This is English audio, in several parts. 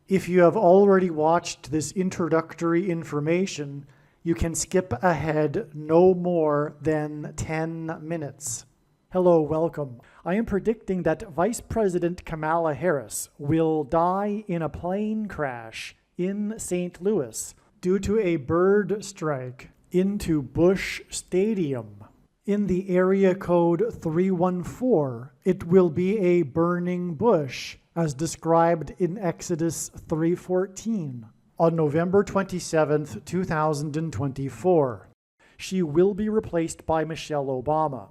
If you have already watched this introductory information, you can skip ahead no more than 10 minutes. Hello, welcome. I am predicting that Vice President Kamala Harris will die in a plane crash in St. Louis due to a bird strike into Busch Stadium. In the area code 314, it will be a burning bush, as described in Exodus 3:14, on November 27, 2024. She will be replaced by Michelle Obama,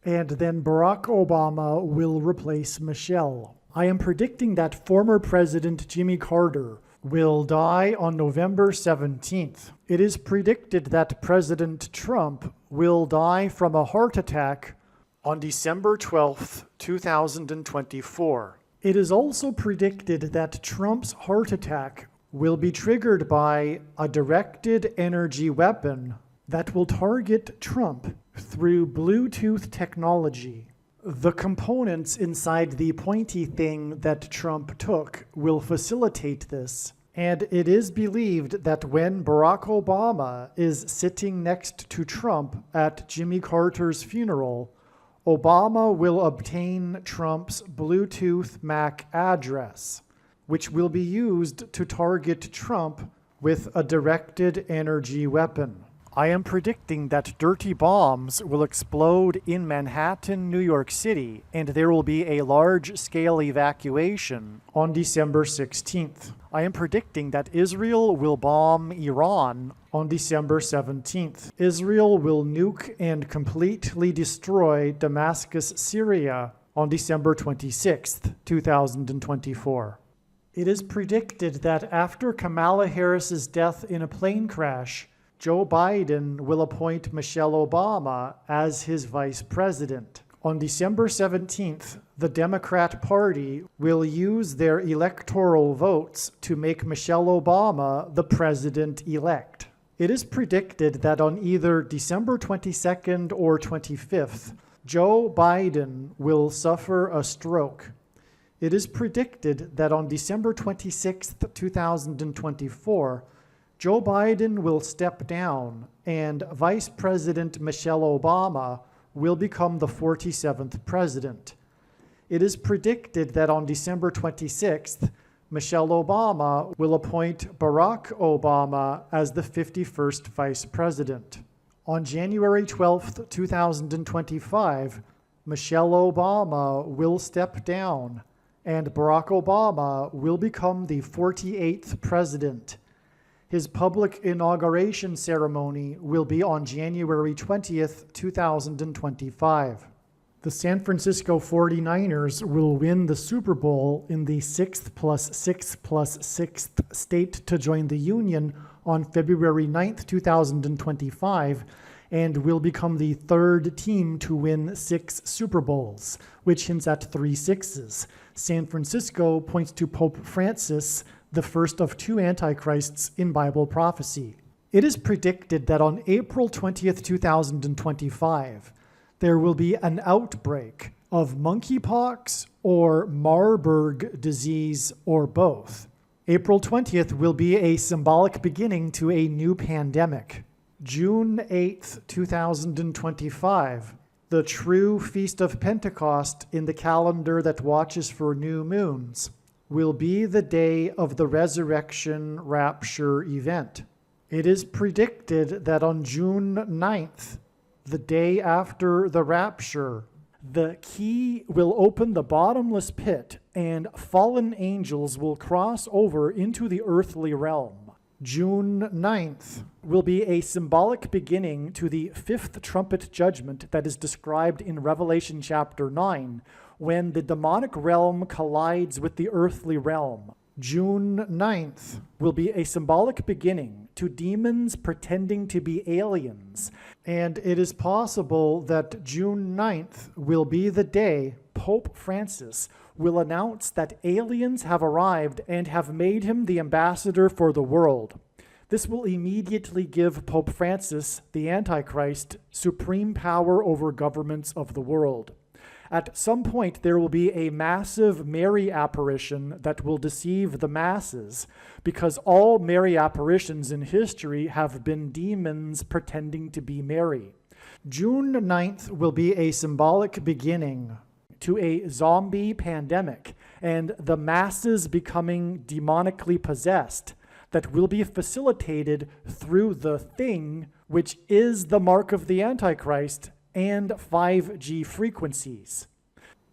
and then Barack Obama will replace Michelle. I am predicting that former President Jimmy Carter will die on November 17th. It is predicted that President Trump will die from a heart attack on December 12th, 2024. It is also predicted that Trump's heart attack will be triggered by a directed energy weapon that will target Trump through Bluetooth technology. The components inside the pointy thing that Trump took will facilitate this, and it is believed that when Barack Obama is sitting next to Trump at Jimmy Carter's funeral, Obama will obtain Trump's Bluetooth MAC address, which will be used to target Trump with a directed energy weapon. I am predicting that dirty bombs will explode in Manhattan, New York City, and there will be a large-scale evacuation on December 16th. I am predicting that Israel will bomb Iran on December 17th. Israel will nuke and completely destroy Damascus, Syria on December 26th, 2024. It is predicted that after Kamala Harris's death in a plane crash, Joe Biden will appoint Michelle Obama as his vice president. On December 17th, the Democrat Party will use their electoral votes to make Michelle Obama the president-elect. It is predicted that on either December 22nd or 25th, Joe Biden will suffer a stroke. It is predicted that on December 26th, 2024, Joe Biden will step down and Vice President Michelle Obama will become the 47th president. It is predicted that on December 26th, Michelle Obama will appoint Barack Obama as the 51st vice president. On January 12th, 2025, Michelle Obama will step down and Barack Obama will become the 48th president. His public inauguration ceremony will be on January 20th, 2025. The San Francisco 49ers will win the Super Bowl in the 6th plus 6th plus 6th state to join the Union on February 9th, 2025, and will become the third team to win 6 Super Bowls, which hints at 3 sixes. San Francisco points to Pope Francis, the first of 2 antichrists in Bible prophecy. It is predicted that on April 20th, 2025, there will be an outbreak of monkeypox or Marburg disease or both. April 20th will be a symbolic beginning to a new pandemic. June 8th, 2025, the true Feast of Pentecost in the calendar that watches for new moons, will be the day of the resurrection rapture event. It is predicted that on June 9th, the day after the rapture, the key will open the bottomless pit and fallen angels will cross over into the earthly realm. June 9th will be a symbolic beginning to the 5th trumpet judgment that is described in Revelation chapter 9, when the demonic realm collides with the earthly realm. June 9th will be a symbolic beginning to demons pretending to be aliens, and it is possible that June 9th will be the day Pope Francis will announce that aliens have arrived and have made him the ambassador for the world. This will immediately give Pope Francis, the Antichrist, supreme power over governments of the world. At some point, there will be a massive Mary apparition that will deceive the masses, because all Mary apparitions in history have been demons pretending to be Mary. June 9th will be a symbolic beginning to a zombie pandemic and the masses becoming demonically possessed that will be facilitated through the thing, which is the mark of the Antichrist and 5G frequencies.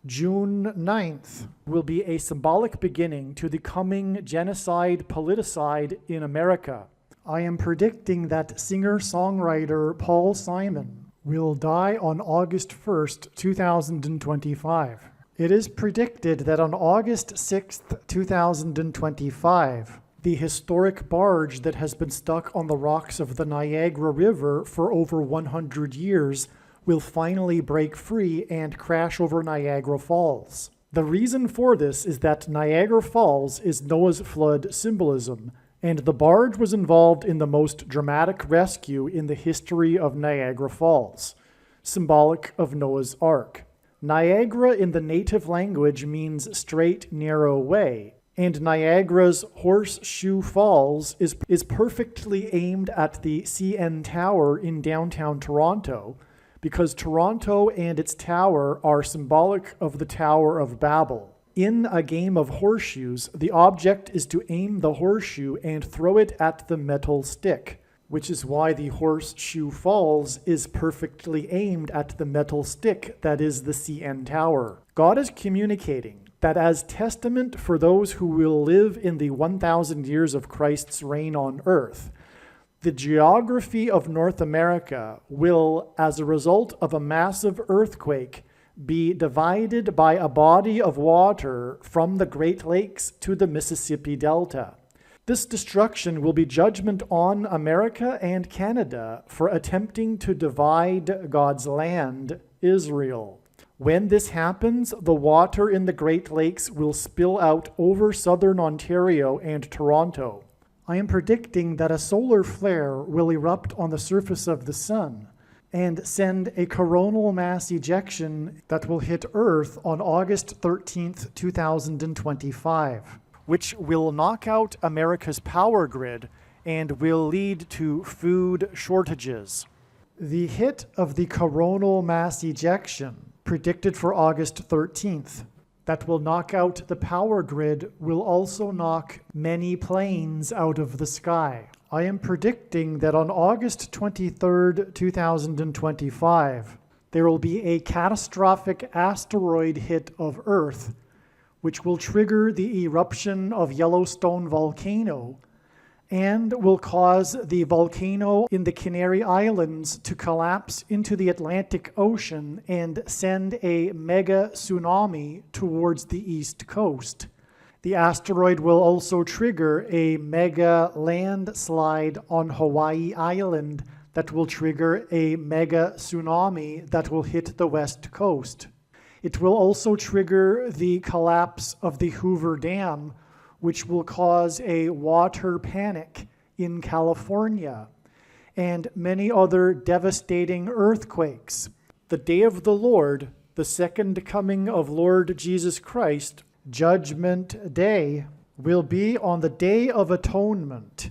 June 9th will be a symbolic beginning to the coming genocide politicide in America. I am predicting that singer-songwriter Paul Simon will die on August 1st, 2025. It is predicted that on August 6th, 2025, the historic barge that has been stuck on the rocks of the Niagara River for over 100 years will finally break free and crash over Niagara Falls. The reason for this is that Niagara Falls is Noah's flood symbolism, and the barge was involved in the most dramatic rescue in the history of Niagara Falls, symbolic of Noah's Ark. Niagara in the native language means straight, narrow way, and Niagara's Horseshoe Falls is perfectly aimed at the CN Tower in downtown Toronto, because Toronto and its tower are symbolic of the Tower of Babel. In a game of horseshoes, the object is to aim the horseshoe and throw it at the metal stick, which is why the Horseshoe Falls is perfectly aimed at the metal stick that is the CN Tower. God is communicating that as testament for those who will live in the 1,000 years of Christ's reign on earth, the geography of North America will, as a result of a massive earthquake, be divided by a body of water from the Great Lakes to the Mississippi Delta. This destruction will be judgment on America and Canada for attempting to divide God's land, Israel. When this happens, the water in the Great Lakes will spill out over southern Ontario and Toronto. I am predicting that a solar flare will erupt on the surface of the sun and send a coronal mass ejection that will hit Earth on August 13th, 2025, which will knock out America's power grid and will lead to food shortages. The hit of the coronal mass ejection, predicted for August 13th, that will knock out the power grid will also knock many planes out of the sky. I am predicting that on August 23rd, 2025, there will be a catastrophic asteroid hit of Earth, which will trigger the eruption of Yellowstone volcano and will cause the volcano in the Canary Islands to collapse into the Atlantic Ocean and send a mega tsunami towards the east coast. The asteroid will also trigger a mega landslide on Hawaii Island that will trigger a mega tsunami that will hit the west coast. It will also trigger the collapse of the Hoover Dam, which will cause a water panic in California, and many other devastating earthquakes. The day of the Lord, the second coming of Lord Jesus Christ, Judgment Day, will be on the Day of Atonement,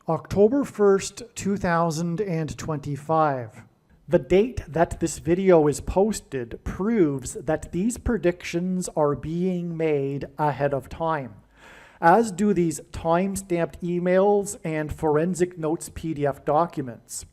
October 1st, 2025. The date that this video is posted proves that these predictions are being made ahead of time, as do these time-stamped emails and forensic notes PDF documents.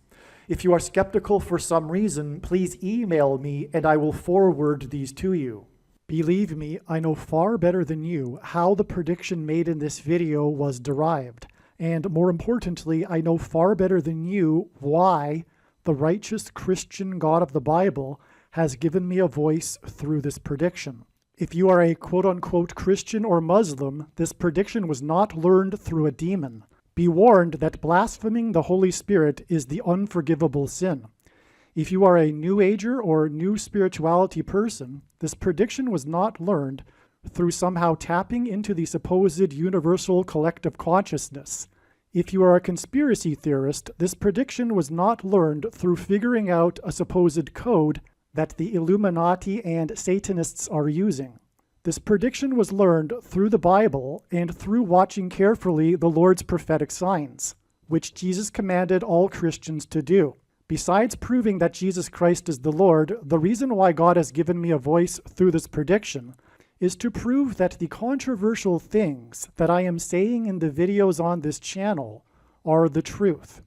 If you are skeptical for some reason, please email me and I will forward these to you. Believe me, I know far better than you how the prediction made in this video was derived, and more importantly, I know far better than you why the righteous Christian God of the Bible has given me a voice through this prediction. If you are a quote-unquote Christian or Muslim, this prediction was not learned through a demon. Be warned that blaspheming the Holy Spirit is the unforgivable sin. If you are a New Ager or New Spirituality person, this prediction was not learned through somehow tapping into the supposed universal collective consciousness. If you are a conspiracy theorist, this prediction was not learned through figuring out a supposed code that the Illuminati and Satanists are using. This prediction was learned through the Bible and through watching carefully the Lord's prophetic signs, which Jesus commanded all Christians to do. Besides proving that Jesus Christ is the Lord, the reason why God has given me a voice through this prediction is to prove that the controversial things that I am saying in the videos on this channel are the truth.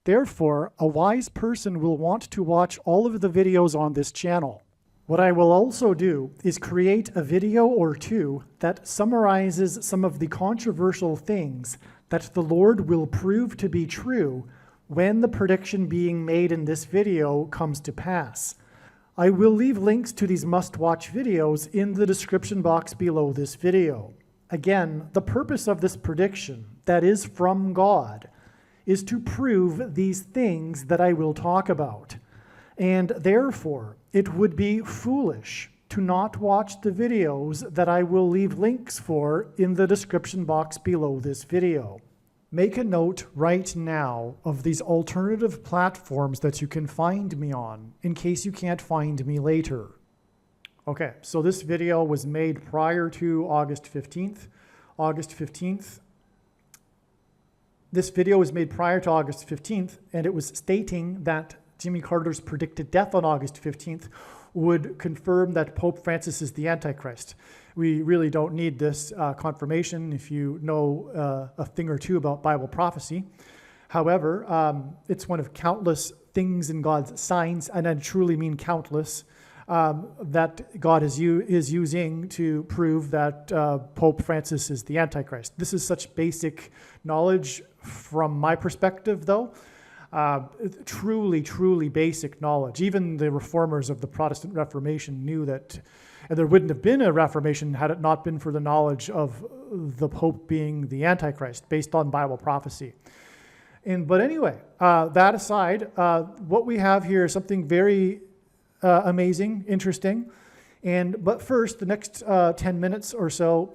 Therefore, a wise person will want to watch all of the videos on this channel. What I will also do is create a video or two that summarizes some of the controversial things that the Lord will prove to be true when the prediction being made in this video comes to pass. I will leave links to these must-watch videos in the description box below this video. Again, the purpose of this prediction, that is from God, is to prove these things that I will talk about. And therefore, it would be foolish to not watch the videos that I will leave links for in the description box below this video. Make a note right now of these alternative platforms that you can find me on, in case you can't find me later. Okay, so this video was made prior to August 15th. This video was made prior to August 15th, and it was stating that Jimmy Carter's predicted death on August 15th would confirm that Pope Francis is the Antichrist. We really don't need this confirmation if you know a thing or two about Bible prophecy. However, it's one of countless things in God's signs, and I truly mean countless, that God is using to prove that Pope Francis is the Antichrist. This is such basic knowledge from my perspective, though. Truly basic knowledge. Even the reformers of the Protestant Reformation knew that, and there wouldn't have been a Reformation had it not been for the knowledge of the Pope being the Antichrist, based on Bible prophecy. But anyway, that aside, what we have here is something very amazing, interesting. But first, the next 10 minutes or so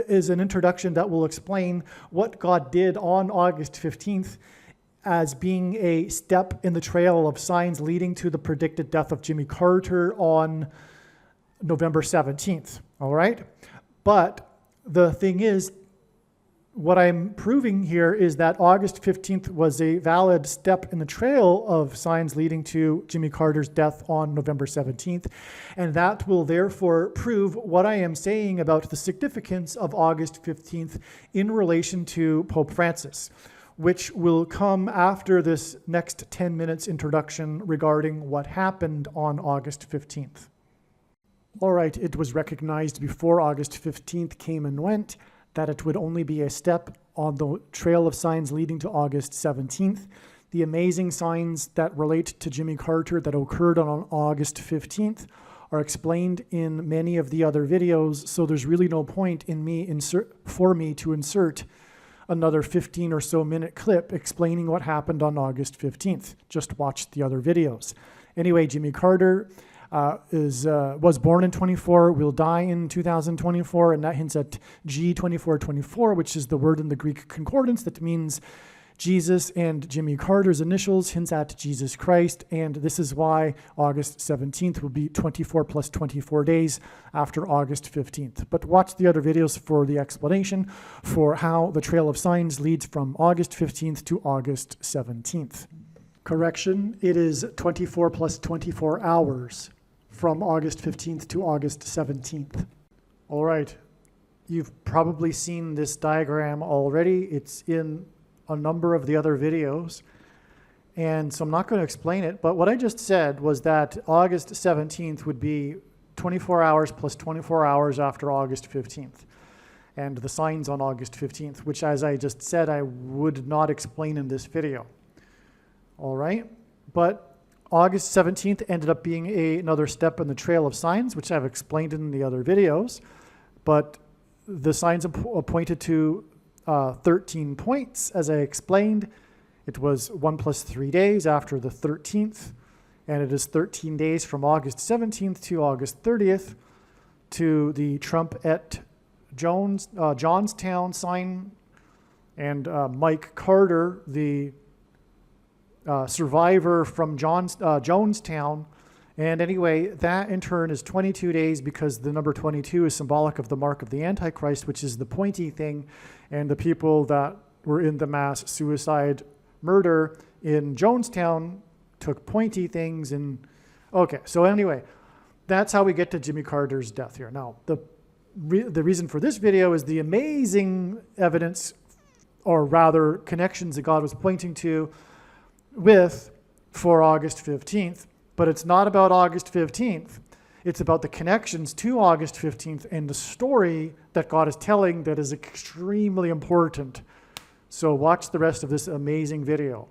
is an introduction that will explain what God did on August 15th as being a step in the trail of signs leading to the predicted death of Jimmy Carter on November 17th, all right? But the thing is, what I'm proving here is that August 15th was a valid step in the trail of signs leading to Jimmy Carter's death on November 17th, and that will therefore prove what I am saying about the significance of August 15th in relation to Pope Francis, which will come after this next 10 minutes introduction regarding what happened on August 15th. All right, it was recognized before August 15th came and went that it would only be a step on the trail of signs leading to August 17th. The amazing signs that relate to Jimmy Carter that occurred on August 15th are explained in many of the other videos, so there's really no point in for me to insert another 15 or so minute clip explaining what happened on August 15th. Just watch the other videos. Anyway, Jimmy Carter was born in 24, will die in 2024, and that hints at G2424, which is the word in the Greek concordance that means Jesus, and Jimmy Carter's initials hints at Jesus Christ, and this is why August 17th will be 24 plus 24 days after August 15th. But watch the other videos for the explanation for how the trail of signs leads from August 15th to August 17th. Correction, it is 24 plus 24 hours from August 15th to August 17th. All right, you've probably seen this diagram already. It's in a number of the other videos, and so I'm not going to explain it, but what I just said was that August 17th would be 24 hours plus 24 hours after August 15th, and the signs on August 15th, which, as I just said, I would not explain in this video. All right, but August 17th ended up being another step in the trail of signs, which I've explained in the other videos, but the signs pointed to 13 points, as I explained. It was 1 plus 3 days after the 13th, and it is 13 days from August 17th to August 30th to the Trump at Johnstown sign, and Mike Carter, the survivor from Jonestown. And anyway, that in turn is 22 days because the number 22 is symbolic of the mark of the Antichrist, which is the pointy thing. And the people that were in the mass suicide murder in Jonestown took pointy things. And okay, so anyway, that's how we get to Jimmy Carter's death here. Now, the reason for this video is the amazing evidence, or rather connections that God was pointing to for August 15th. But it's not about August 15th. It's about the connections to August 15th and the story that God is telling that is extremely important. So watch the rest of this amazing video.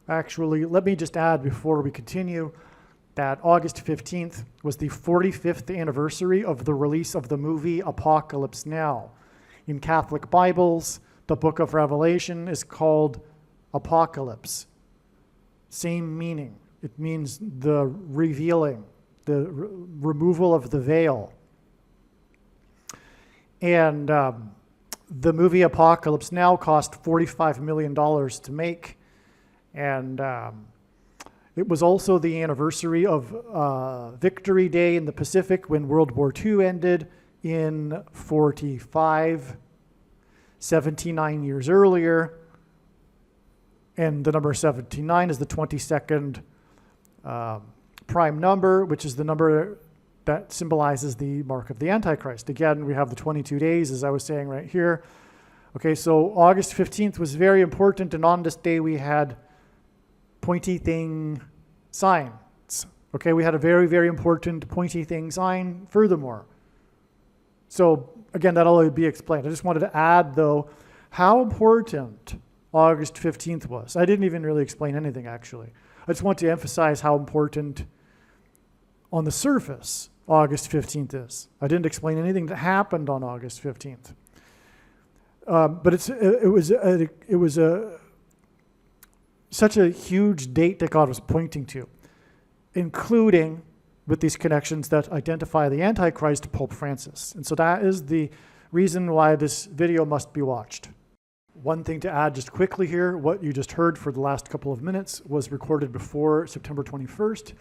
Actually, let me just add before we continue that August 15th was the 45th anniversary of the release of the movie Apocalypse Now. In Catholic Bibles, the book of Revelation is called Apocalypse. Same meaning. It means the revealing, the removal of the veil. And the movie Apocalypse Now cost $45 million to make. And it was also the anniversary of Victory Day in the Pacific when World War II ended in 1945, 79 years earlier. And the number 79 is the 22nd prime number, which is the number that symbolizes the mark of the Antichrist. Again, we have the 22 days, as I was saying right here. Okay, so August 15th was very important, and on this day we had pointy thing signs. Okay, we had a very, very important pointy thing sign furthermore. So again, that'll be explained. I just wanted to add, though, how important August 15th was. I didn't even really explain anything, actually. I just want to emphasize how important on the surface August 15th is. I didn't explain anything that happened on August 15th. But it was such a huge date that God was pointing to, including with these connections that identify the Antichrist, Pope Francis. And so that is the reason why this video must be watched. One thing to add just quickly here, what you just heard for the last couple of minutes was recorded before September 21st.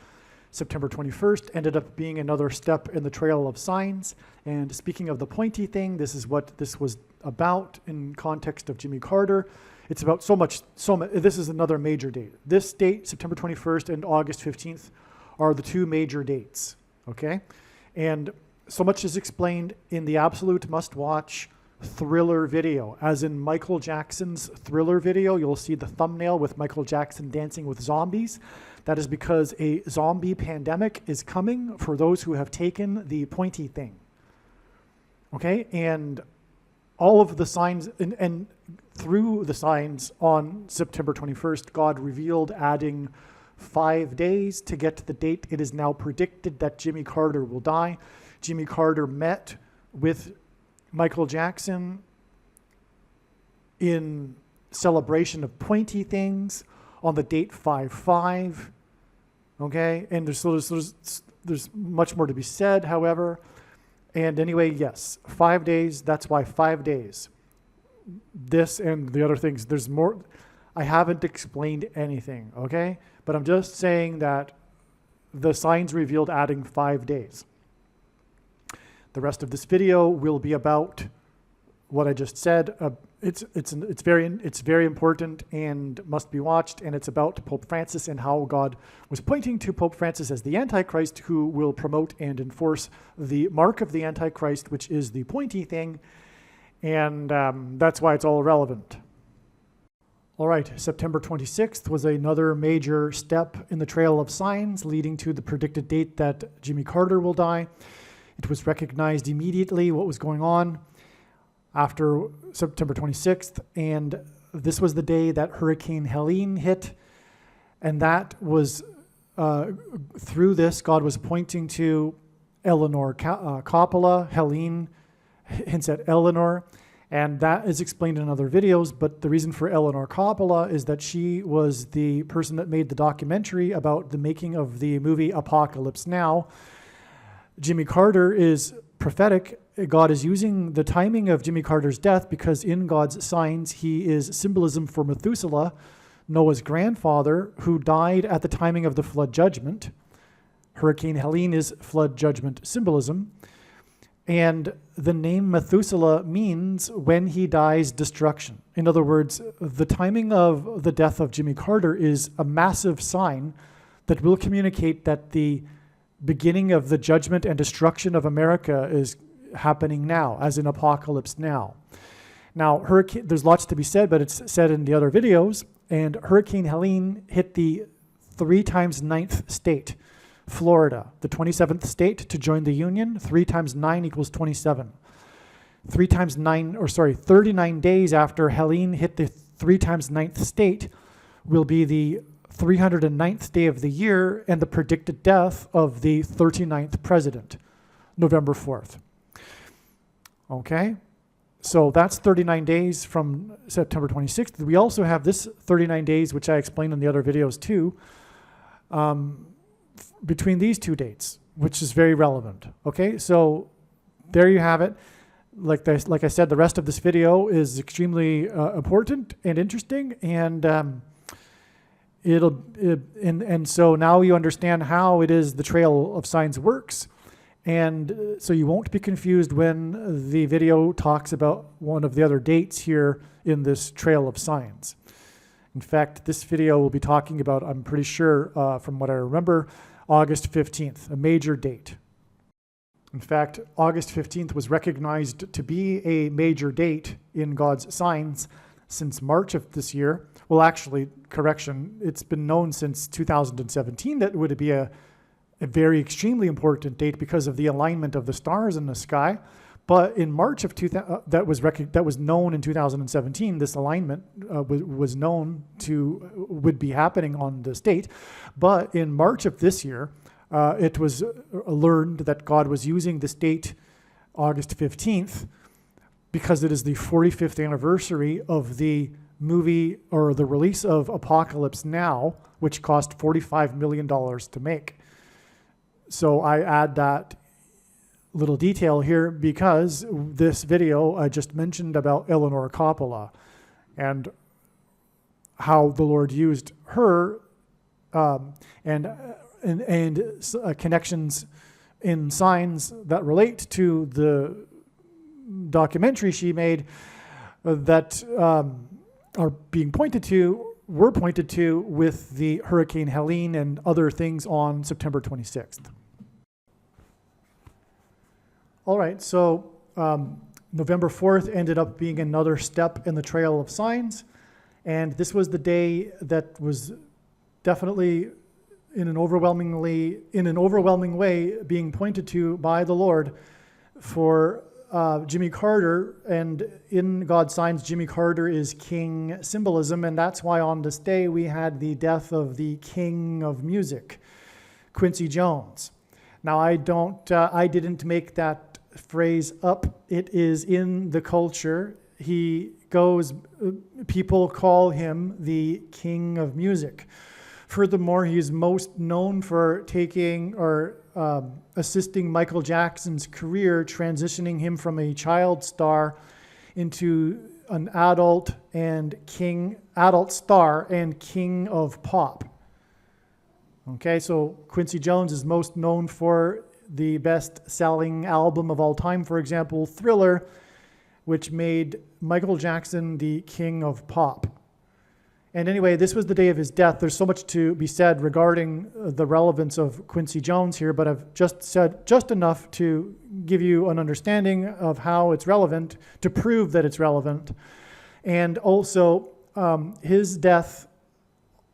September 21st ended up being another step in the trail of signs. And speaking of the pointy thing, this is what this was about in context of Jimmy Carter. It's about so much, this is another major date. This date, September 21st and August 15th, are the two major dates, okay? And so much is explained in the absolute must-watch Thriller video. As in Michael Jackson's Thriller video, you'll see the thumbnail with Michael Jackson dancing with zombies. That is because a zombie pandemic is coming for those who have taken the pointy thing. Okay, and all of the signs, and through the signs on September 21st, God revealed adding 5 days to get to the date. It is now predicted that Jimmy Carter will die. Jimmy Carter met with Michael Jackson in celebration of pointy things on the date 5/5. Okay, and there's much more to be said, however. And anyway, yes, 5 days. That's why 5 days. This and the other things. There's more. I haven't explained anything. Okay, but I'm just saying that the signs revealed adding 5 days. The rest of this video will be about what I just said. It's very important and must be watched, and it's about Pope Francis and how God was pointing to Pope Francis as the Antichrist, who will promote and enforce the mark of the Antichrist, which is the pointy thing, and that's why it's all relevant. All right, September 26th was another major step in the trail of signs leading to the predicted date that Jimmy Carter will die. It was recognized immediately what was going on after September 26th, and this was the day that Hurricane Helene hit, and that was, through this, God was pointing to Eleanor Coppola. Helene hints at Eleanor, and that is explained in other videos, but the reason for Eleanor Coppola is that she was the person that made the documentary about the making of the movie Apocalypse Now. Jimmy Carter is prophetic. God is using the timing of Jimmy Carter's death because in God's signs, he is symbolism for Methuselah, Noah's grandfather, who died at the timing of the flood judgment. Hurricane Helene is flood judgment symbolism. And the name Methuselah means when he dies, destruction. In other words, the timing of the death of Jimmy Carter is a massive sign that will communicate that the beginning of the judgment and destruction of America is happening now, as in apocalypse now. Now, there's lots to be said, but it's said in the other videos, and Hurricane Helene hit the 3 times 9th state, Florida, the 27th state to join the Union. 3 times 9 equals 27. 39 days after Helene hit the 3 times 9th state will be the 309th day of the year and the predicted death of the 39th president, November 4th. Okay, so that's 39 days from September 26th. We also have this 39 days, which I explained in the other videos too, between these 2 dates, which is very relevant. Okay, so there you have it. Like I said, the rest of this video is extremely important and interesting, and so now you understand how it is the Trail of Signs works, and so you won't be confused when the video talks about one of the other dates here in this Trail of Signs. In fact, this video will be talking about, I'm pretty sure from what I remember, August 15th, a major date. In fact, August 15th was recognized to be a major date in God's signs since March of this year. Well, actually, correction, it's been known since 2017 that it would be a very extremely important date because of the alignment of the stars in the sky. But in March of that was known in 2017. This alignment was known would be happening on this date. But in March of this year, it was learned that God was using this date, August 15th, because it is the 45th anniversary of the movie or the release of Apocalypse Now, which cost $45 million to make. So I add that little detail here because this video I just mentioned about Eleanor Coppola and how the Lord used her and connections in signs that relate to the documentary she made that are being were pointed to with the Hurricane Helene and other things on September 26th. All right, so November 4th ended up being another step in the Trail of Signs, and this was the day that was definitely in an overwhelming way being pointed to by the Lord for Jimmy Carter. And in God's signs, Jimmy Carter is king symbolism, and that's why on this day we had the death of the king of music, Quincy Jones. Now I didn't make that phrase up. It is in the culture. People call him the king of music. Furthermore, he is most known for taking or assisting Michael Jackson's career, transitioning him from a child star into an adult star and king of pop. Okay, so Quincy Jones is most known for the best-selling album of all time, for example, Thriller, which made Michael Jackson the king of pop. And anyway, this was the day of his death. There's so much to be said regarding the relevance of Quincy Jones here, but I've just said just enough to give you an understanding of how it's relevant, to prove that it's relevant. And also, his death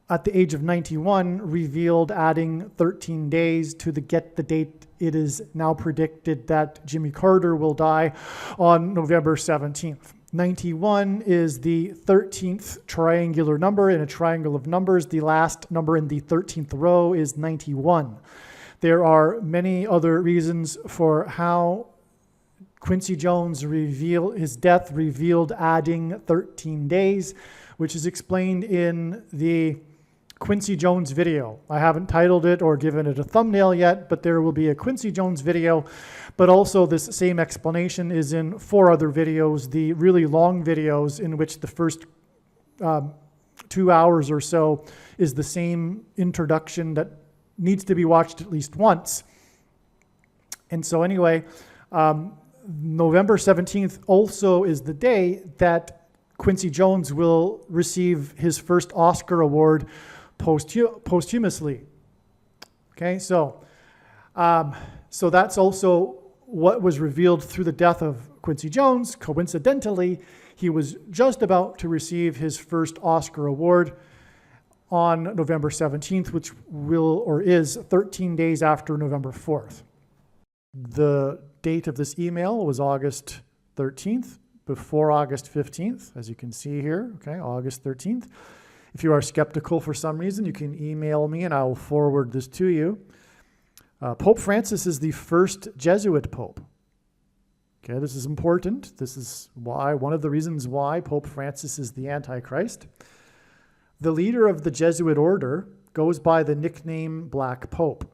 at the age of 91 revealed adding 13 days to the date. It is now predicted that Jimmy Carter will die on November 17th. 91 is the 13th triangular number in a triangle of numbers. The last number in the 13th row is 91. There are many other reasons for how Quincy Jones his death revealed adding 13 days, which is explained in the Quincy Jones video. I haven't titled it or given it a thumbnail yet, but there will be a Quincy Jones video. But also this same explanation is in 4 other videos, the really long videos in which the first 2 hours or so is the same introduction that needs to be watched at least once. And so anyway, November 17th also is the day that Quincy Jones will receive his first Oscar award posthumously. Okay, so that's also what was revealed through the death of Quincy Jones. Coincidentally, he was just about to receive his first Oscar award on November 17th, which is 13 days after November 4th. The date of this email was August 13th, before August 15th, as you can see here, okay, August 13th. If you are skeptical for some reason, you can email me and I will forward this to you. Pope Francis is the first Jesuit pope. Okay, this is important. This is one of the reasons why Pope Francis is the Antichrist. The leader of the Jesuit order goes by the nickname Black Pope.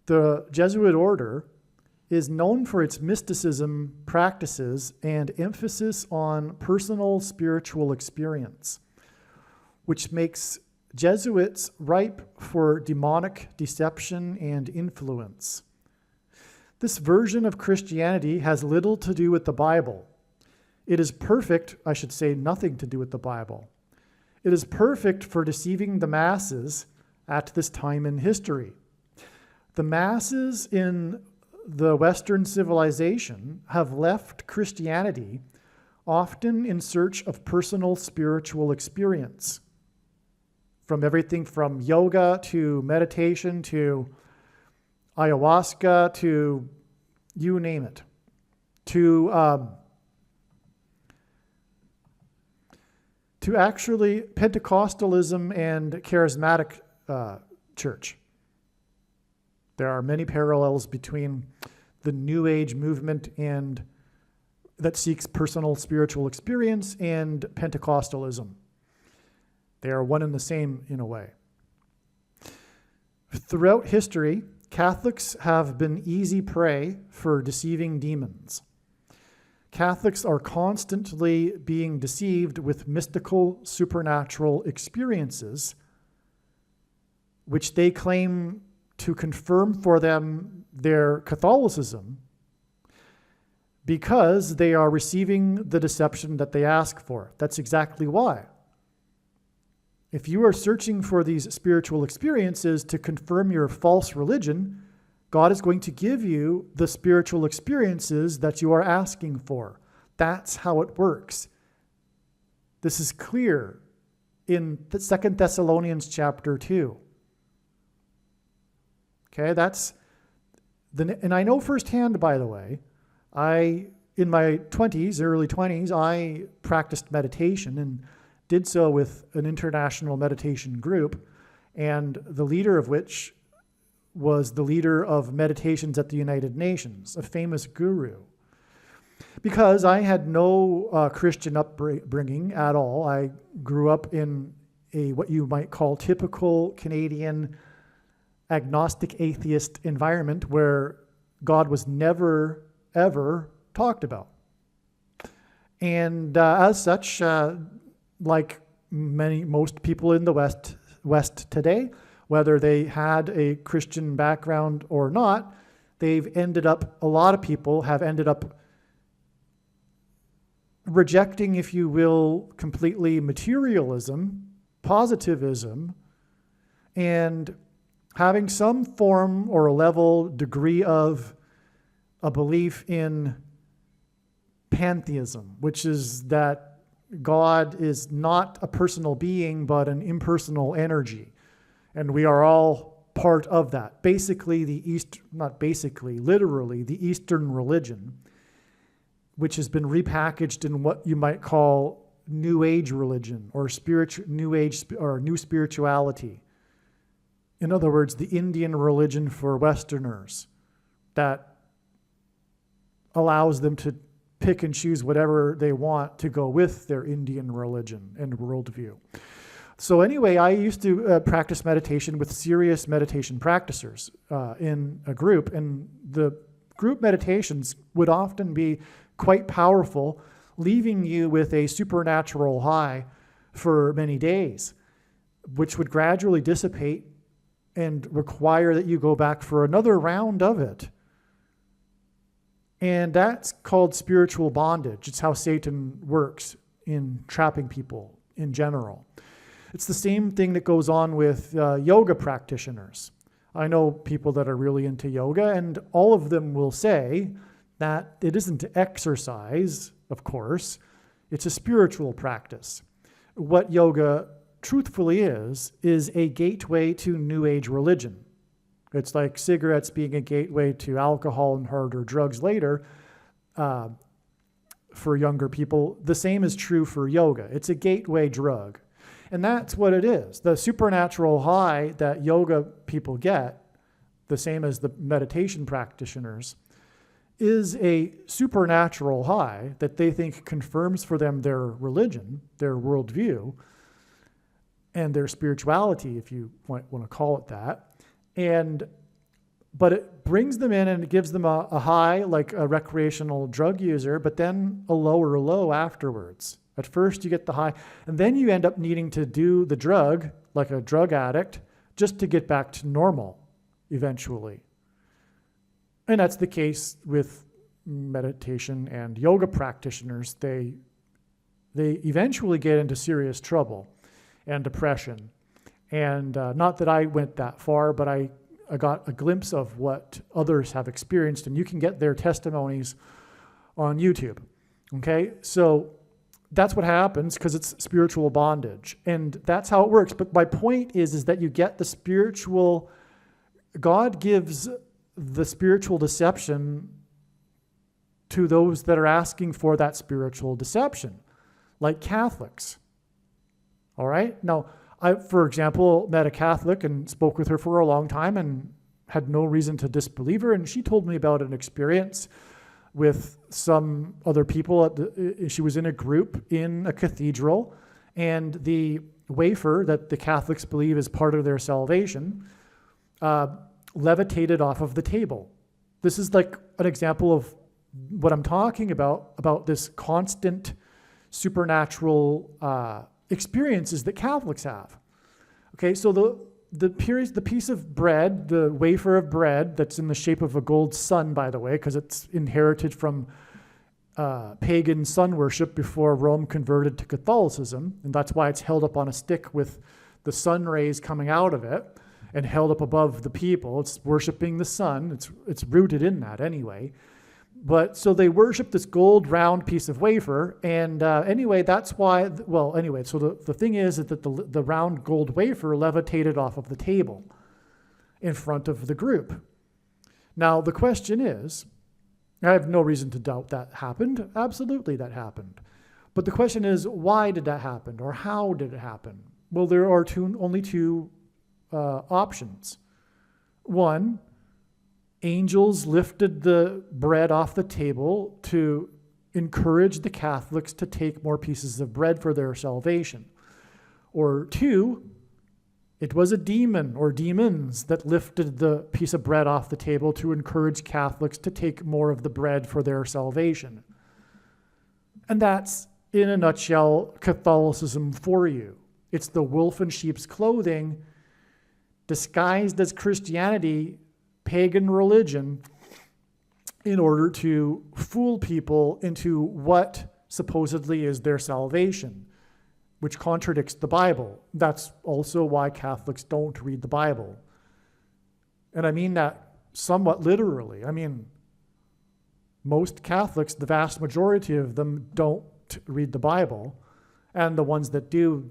The Jesuit order is known for its mysticism practices and emphasis on personal spiritual experience, which makes Jesuits ripe for demonic deception and influence. This version of Christianity has little to do with the Bible. It is perfect, I should say nothing to do with the Bible. It is perfect for deceiving the masses at this time in history. The masses in the Western civilization have left Christianity often in search of personal spiritual experience. From everything from yoga to meditation to ayahuasca to you name it, to actually Pentecostalism and charismatic church. There are many parallels between the New Age movement and that seeks personal spiritual experience and Pentecostalism. They are one and the same in a way. Throughout history, Catholics have been easy prey for deceiving demons. Catholics are constantly being deceived with mystical, supernatural experiences, which they claim to confirm for them their Catholicism because they are receiving the deception that they ask for. That's exactly why. If you are searching for these spiritual experiences to confirm your false religion, God is going to give you the spiritual experiences that you are asking for. That's how it works. This is clear in 2 Thessalonians chapter 2. Okay, and I know firsthand, by the way, in my early 20s, I practiced meditation and did so with an international meditation group, and the leader of which was the leader of meditations at the United Nations, a famous guru. Because I had no Christian upbringing at all, I grew up in what you might call typical Canadian agnostic atheist environment where God was never, ever talked about. And as such, like most people in the West today, whether they had a Christian background or not, a lot of people have ended up rejecting, if you will, completely materialism, positivism, and having some form or level degree of a belief in pantheism, which is that God is not a personal being, but an impersonal energy. And we are all part of that. Basically, literally, the Eastern religion, which has been repackaged in what you might call New Age religion or New Age or New Spirituality. In other words, the Indian religion for Westerners that allows them to pick and choose whatever they want to go with their Indian religion and worldview. So anyway, I used to practice meditation with serious meditation practicers in a group, and the group meditations would often be quite powerful, leaving you with a supernatural high for many days, which would gradually dissipate and require that you go back for another round of it. And that's called spiritual bondage. It's how Satan works in trapping people in general. It's the same thing that goes on with yoga practitioners. I know people that are really into yoga, and all of them will say that it isn't exercise, of course. It's a spiritual practice. What yoga truthfully is a gateway to New Age religion. It's like cigarettes being a gateway to alcohol and harder drugs later for younger people. The same is true for yoga. It's a gateway drug. And that's what it is. The supernatural high that yoga people get, the same as the meditation practitioners, is a supernatural high that they think confirms for them their religion, their worldview, and their spirituality, if you want to call it that. But it brings them in and it gives them a high, like a recreational drug user, but then a lower low afterwards. At first you get the high, and then you end up needing to do the drug, like a drug addict, just to get back to normal eventually. And that's the case with meditation and yoga practitioners. They eventually get into serious trouble and depression. And not that I went that far, but I got a glimpse of what others have experienced, and you can get their testimonies on YouTube. Okay, so that's what happens because it's spiritual bondage, and that's how it works. But my point is that you get the spiritual, God gives the spiritual deception to those that are asking for that spiritual deception, like Catholics. All right? Now, I, for example, met a Catholic and spoke with her for a long time and had no reason to disbelieve her, and she told me about an experience with some other people. She was in a group in a cathedral, and the wafer that the Catholics believe is part of their salvation levitated off of the table. This is like an example of what I'm talking about this constant supernatural experiences that Catholics have. Okay, so the piece of bread, the wafer of bread that's in the shape of a gold sun, by the way, because it's inherited from pagan sun worship before Rome converted to Catholicism, and that's why it's held up on a stick with the sun rays coming out of it and held up above the people. It's worshiping the sun. It's rooted in that anyway. But so they worship this gold round piece of wafer, and anyway, that's why, so the thing is that the round gold wafer levitated off of the table in front of the group. Now, the question is, I have no reason to doubt that happened. Absolutely that happened. But the question is, why did that happen, or how did it happen? Well, there are only two options. One, angels lifted the bread off the table to encourage the Catholics to take more pieces of bread for their salvation. Or two, it was a demon or demons that lifted the piece of bread off the table to encourage Catholics to take more of the bread for their salvation. And that's, in a nutshell, Catholicism for you. It's the wolf in sheep's clothing disguised as Christianity, pagan religion, in order to fool people into what supposedly is their salvation, which contradicts the Bible. That's also why Catholics don't read the Bible. And I mean that somewhat literally. I mean, most Catholics, the vast majority of them, don't read the Bible. And the ones that do,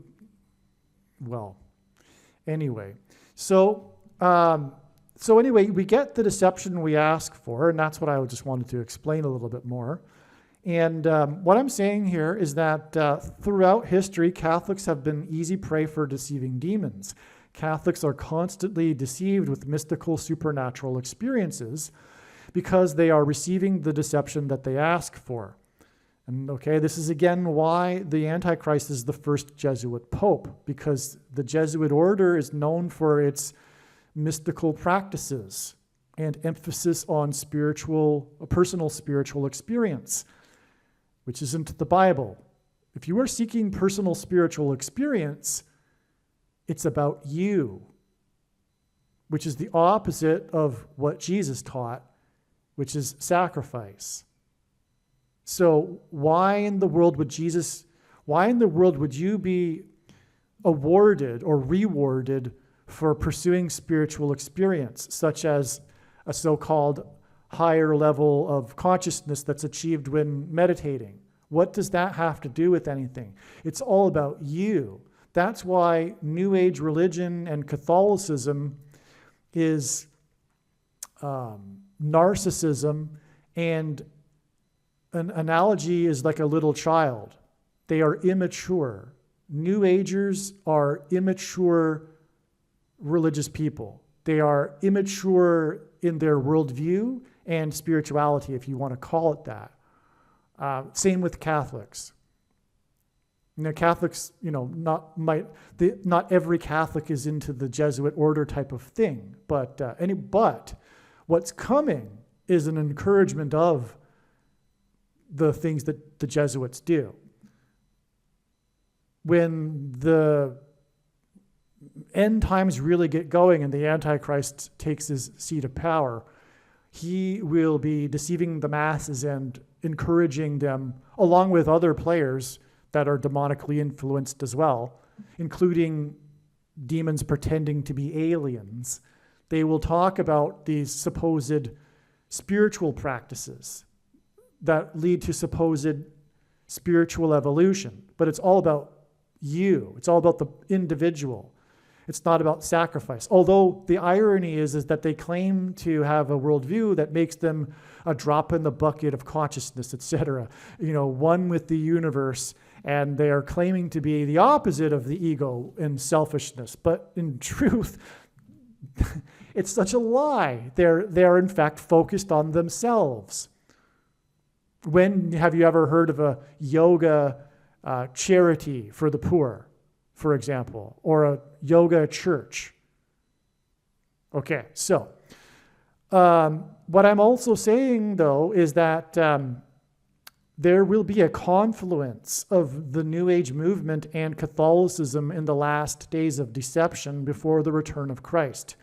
well, anyway. So anyway, we get the deception we ask for, and that's what I just wanted to explain a little bit more. And what I'm saying here is that throughout history, Catholics have been easy prey for deceiving demons. Catholics are constantly deceived with mystical supernatural experiences because they are receiving the deception that they ask for. And okay, this is again why the Antichrist is the first Jesuit pope, because the Jesuit order is known for its mystical practices and emphasis on personal spiritual experience, which isn't the Bible. If you are seeking personal spiritual experience, it's about you, which is the opposite of what Jesus taught, which is sacrifice. So why in the world would you be awarded or rewarded for pursuing spiritual experience, such as a so-called higher level of consciousness that's achieved when meditating? What does that have to do with anything? It's all about you. That's why New Age religion and Catholicism is narcissism, and an analogy is like a little child. They are immature. New Agers are immature religious people. They are immature in their worldview and spirituality, if you want to call it that. Same with Catholics. Catholics, not every Catholic is into the Jesuit order type of thing, but what's coming is an encouragement of the things that the Jesuits do. When the end times really get going and the Antichrist takes his seat of power, he will be deceiving the masses and encouraging them, along with other players that are demonically influenced as well, including demons pretending to be aliens. They will talk about these supposed spiritual practices that lead to supposed spiritual evolution. But it's all about you. It's all about the individual. It's not about sacrifice. Although the irony is that they claim to have a worldview that makes them a drop in the bucket of consciousness, etc. One with the universe, and they are claiming to be the opposite of the ego and selfishness. But in truth, it's such a lie. They're in fact focused on themselves. When have you ever heard of a yoga charity for the poor, for example, or a yoga church? Okay, so what I'm also saying, though, is that there will be a confluence of the New Age movement and Catholicism in the last days of deception before the return of Christ,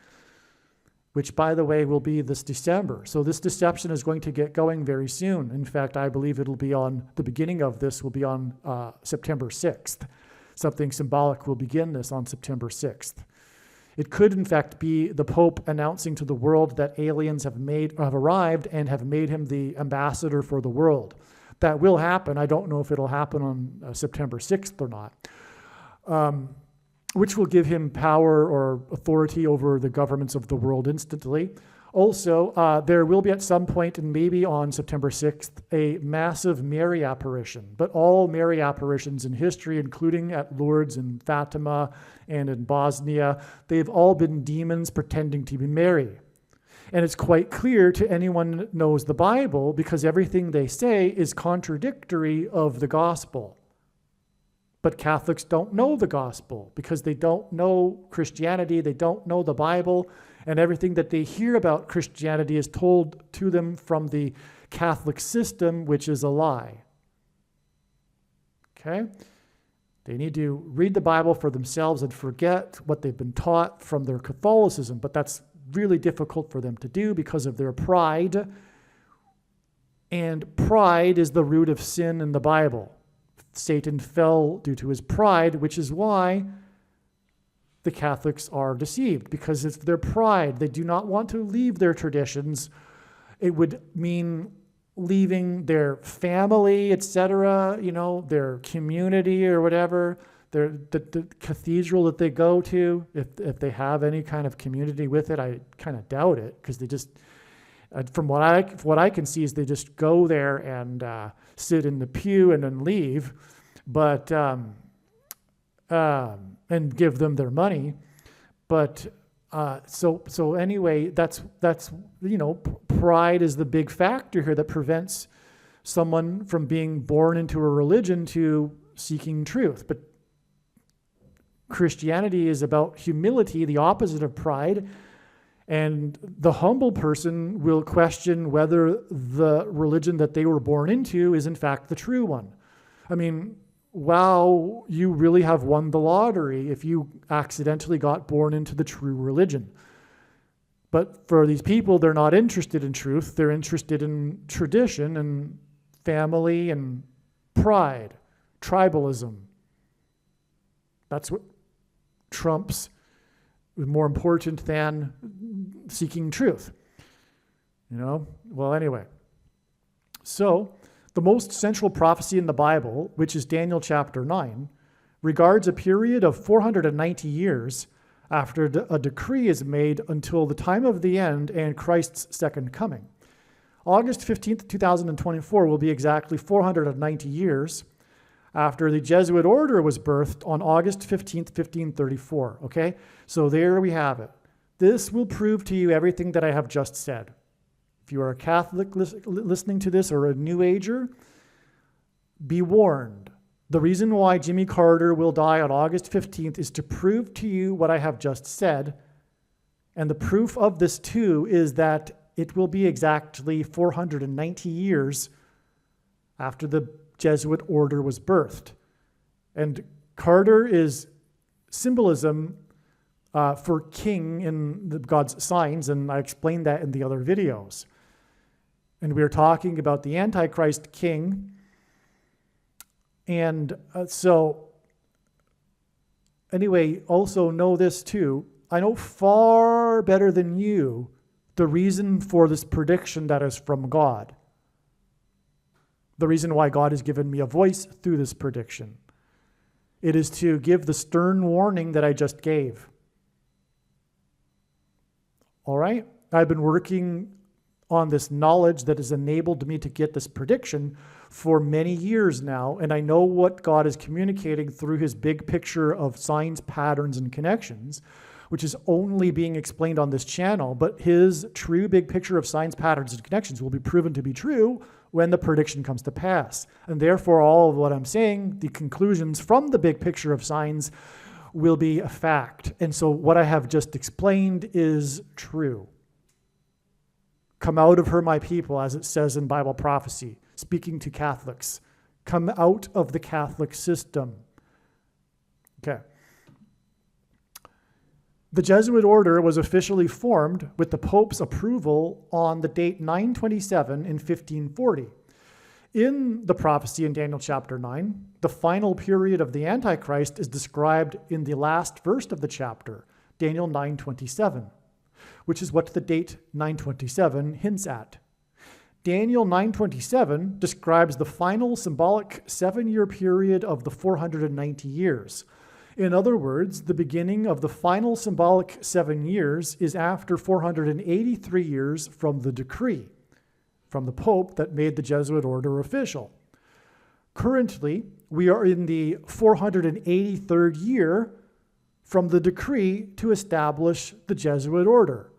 which, by the way, will be this December. So this deception is going to get going very soon. In fact, I believe the beginning of this will be on September 6th. Something symbolic will begin this on September 6th. It could, in fact, be the Pope announcing to the world that aliens have arrived and have made him the ambassador for the world. That will happen. I don't know if it'll happen on September 6th or not, which will give him power or authority over the governments of the world instantly. Also, there will be at some point, and maybe on September 6th, a massive Mary apparition. But all Mary apparitions in history, including at Lourdes and Fatima and in Bosnia, they've all been demons pretending to be Mary. And it's quite clear to anyone that knows the Bible, because everything they say is contradictory of the gospel. But Catholics don't know the gospel because they don't know Christianity, they don't know the Bible, and everything that they hear about Christianity is told to them from the Catholic system, which is a lie. Okay? They need to read the Bible for themselves and forget what they've been taught from their Catholicism, but that's really difficult for them to do because of their pride. And pride is the root of sin in the Bible. Satan fell due to his pride, which is why the Catholics are deceived, because it's their pride. They do not want to leave their traditions. It would mean leaving their family, etc., their community or whatever, the cathedral that they go to, if they have any kind of community with it. I kind of doubt it, because they just, from what I can see, is they just go there and sit in the pew and then leave, but and give them their money. But so anyway, that's pride is the big factor here that prevents someone from being born into a religion to seeking truth. But Christianity is about humility, the opposite of pride. And the humble person will question whether the religion that they were born into is in fact the true one. I mean, wow, you really have won the lottery if you accidentally got born into the true religion. But for these people, they're not interested in truth. They're interested in tradition and family and pride, tribalism. That's what trumps more important than seeking truth. Well, anyway. So, the most central prophecy in the Bible, which is Daniel chapter 9, regards a period of 490 years after a decree is made until the time of the end and Christ's second coming. August 15th, 2024 will be exactly 490 years after the Jesuit order was birthed on August 15th, 1534. Okay? So there we have it. This will prove to you everything that I have just said. If you are a Catholic listening to this or a New Ager, be warned. The reason why Jimmy Carter will die on August 15th is to prove to you what I have just said. And the proof of this too is that it will be exactly 490 years after the Jesuit order was birthed. And Carter is symbolism for king in God's signs, and I explained that in the other videos. And we are talking about the Antichrist king. And so, anyway, also know this too. I know far better than you the reason for this prediction that is from God. The reason why God has given me a voice through this prediction. It is to give the stern warning that I just gave. All right? I've been working on this knowledge that has enabled me to get this prediction for many years now, and I know what God is communicating through his big picture of signs, patterns, and connections, which is only being explained on this channel, but his true big picture of signs, patterns, and connections will be proven to be true when the prediction comes to pass. And therefore, all of what I'm saying, the conclusions from the big picture of signs, will be a fact. And so what I have just explained is true. Come out of her, my people, as it says in Bible prophecy, speaking to Catholics. Come out of the Catholic system. Okay. The Jesuit order was officially formed with the Pope's approval on the date 927 in 1540. In the prophecy in Daniel chapter 9, the final period of the Antichrist is described in the last verse of the chapter, Daniel 9:27. Which is what the date 927 hints at. Daniel 9:27 describes the final symbolic 7-year period of the 490 years. In other words, the beginning of the final symbolic 7 years is after 483 years from the decree, from the Pope that made the Jesuit order official. Currently, we are in the 483rd year from the decree to establish the Jesuit order.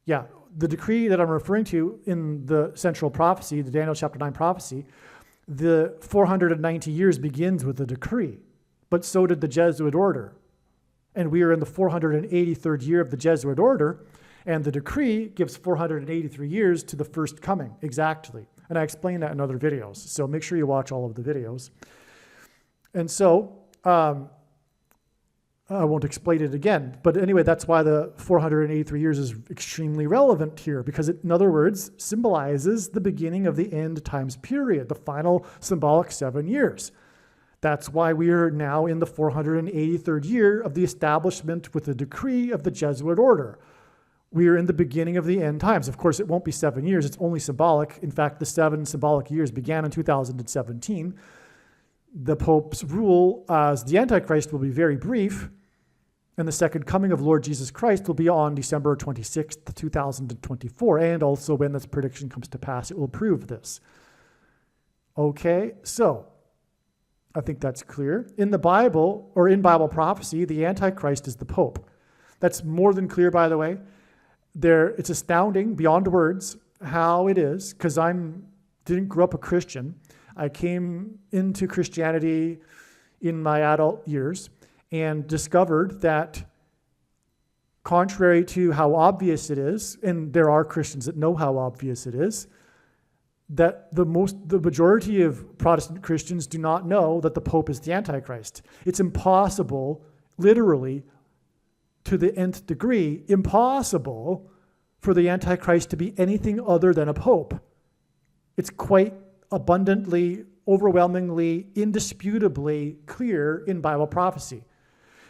Yeah, the decree that I'm referring to in the central prophecy, the Daniel chapter 9 prophecy, the 490 years begins with the decree, but so did the Jesuit order. And we are in the 483rd year of the Jesuit order, and the decree gives 483 years to the first coming, exactly. And I explain that in other videos, so make sure you watch all of the videos. And so, I won't explain it again, but anyway, that's why the 483 years is extremely relevant here, because it, in other words, symbolizes the beginning of the end times period, the final symbolic 7 years. That's why we are now in the 483rd year of the establishment with the decree of the Jesuit order. We are in the beginning of the end times. Of course, it won't be 7 years, it's only symbolic. In fact, the 7 symbolic years began in 2017. The Pope's rule as the Antichrist will be very brief, and the second coming of Lord Jesus Christ will be on December 26th, 2024. And also when this prediction comes to pass, it will prove this. Okay, so I think that's clear. In the Bible, or in Bible prophecy, the Antichrist is the Pope. That's more than clear, by the way. It's astounding, beyond words, how it is, because I didn't grow up a Christian. I came into Christianity in my adult years, and discovered that contrary to how obvious it is, and there are Christians that know how obvious it is, that the majority of Protestant Christians do not know that the Pope is the Antichrist. It's impossible, literally, to the nth degree, impossible for the Antichrist to be anything other than a Pope. It's quite abundantly, overwhelmingly, indisputably clear in Bible prophecy.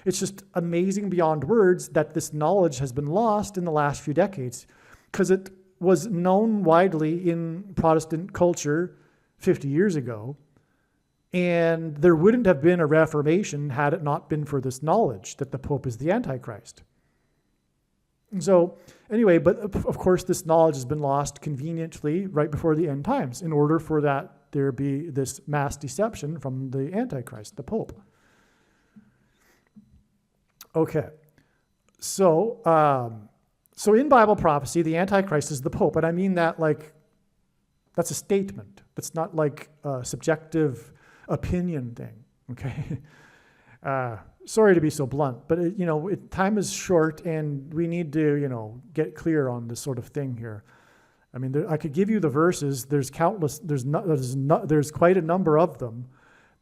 It's just amazing beyond words that this knowledge has been lost in the last few decades, because it was known widely in Protestant culture 50 years ago, and there wouldn't have been a Reformation had it not been for this knowledge that the Pope is the Antichrist. And so, anyway, but of course this knowledge has been lost conveniently right before the end times in order for that there be this mass deception from the Antichrist, the Pope. Okay, so in Bible prophecy, the Antichrist is the Pope, and I mean that like, that's a statement. It's not like a subjective opinion thing, okay? Sorry to be so blunt, but time is short, and we need to, get clear on this sort of thing here. I mean, I could give you the verses. There's countless. There's quite a number of them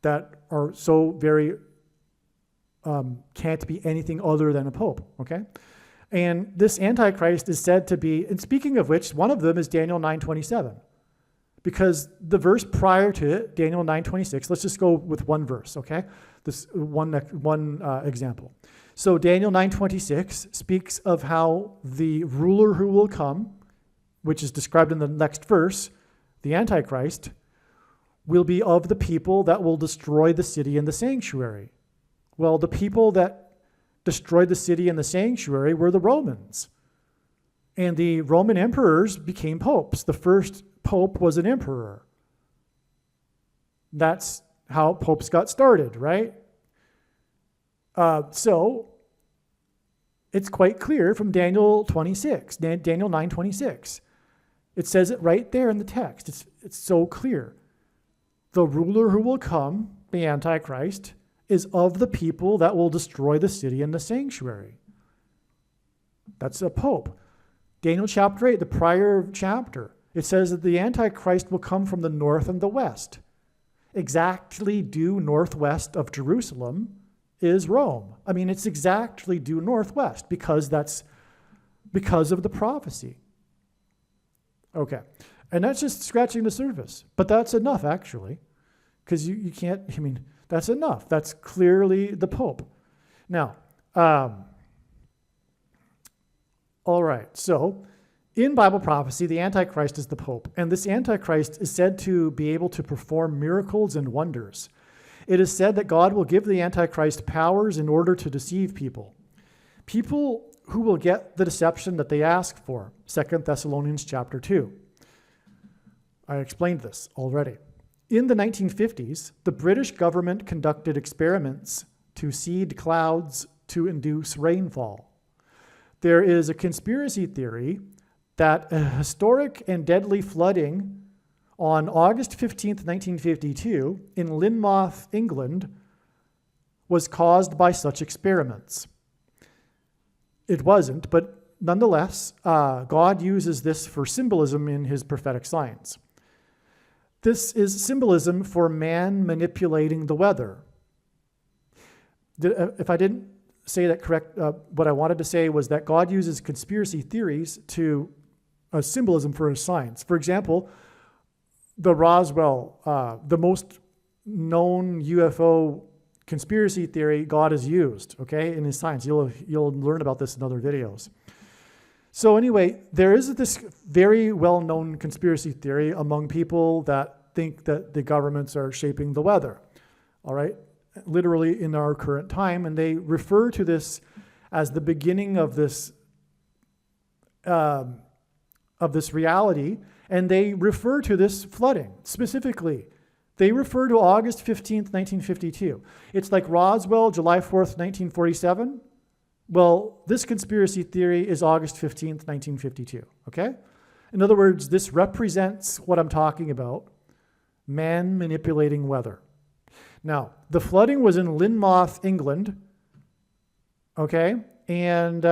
that are so very can't be anything other than a pope. Okay, and this Antichrist is said to be. And speaking of which, one of them is Daniel 9:27, because the verse prior to it, Daniel 9:26. Let's just go with one verse. Okay, this one example. So Daniel 9:26 speaks of how the ruler who will come, which is described in the next verse, the Antichrist, will be of the people that will destroy the city and the sanctuary. Well, the people that destroyed the city and the sanctuary were the Romans. And the Roman emperors became popes. The first pope was an emperor. That's how popes got started, right? So it's quite clear from Daniel 9:26. It says it right there in the text. It's so clear. The ruler who will come, the Antichrist, is of the people that will destroy the city and the sanctuary. That's a pope. Daniel chapter 8, the prior chapter, it says that the Antichrist will come from the north and the west. Exactly due northwest of Jerusalem is Rome. I mean, it's exactly due northwest because of the prophecy. Okay, and that's just scratching the surface, but that's enough actually, because you can't, that's enough. That's clearly the Pope. Now, all right, so in Bible prophecy, the Antichrist is the Pope, and this Antichrist is said to be able to perform miracles and wonders. It is said that God will give the Antichrist powers in order to deceive people. People who will get the deception that they ask for. 2 Thessalonians chapter 2. I explained this already. In the 1950s, the British government conducted experiments to seed clouds to induce rainfall. There is a conspiracy theory that a historic and deadly flooding on August 15th, 1952, in Lynmouth, England, was caused by such experiments. It wasn't, but nonetheless, God uses this for symbolism in his prophetic signs. This is symbolism for man manipulating the weather. If I didn't say that correct, what I wanted to say was that God uses conspiracy theories to symbolism for his signs. For example, the Roswell, the most known UFO conspiracy theory God has used, okay, in his signs. You'll learn about this in other videos. So anyway, there is this very well-known conspiracy theory among people that think that the governments are shaping the weather, all right, literally in our current time, and they refer to this as the beginning of this reality, and they refer to this flooding specifically. They refer to August 15th, 1952. It's like Roswell, July 4th, 1947. Well, this conspiracy theory is August 15th, 1952, okay? In other words, this represents what I'm talking about, man manipulating weather. Now, the flooding was in Lynmouth, England, okay? And,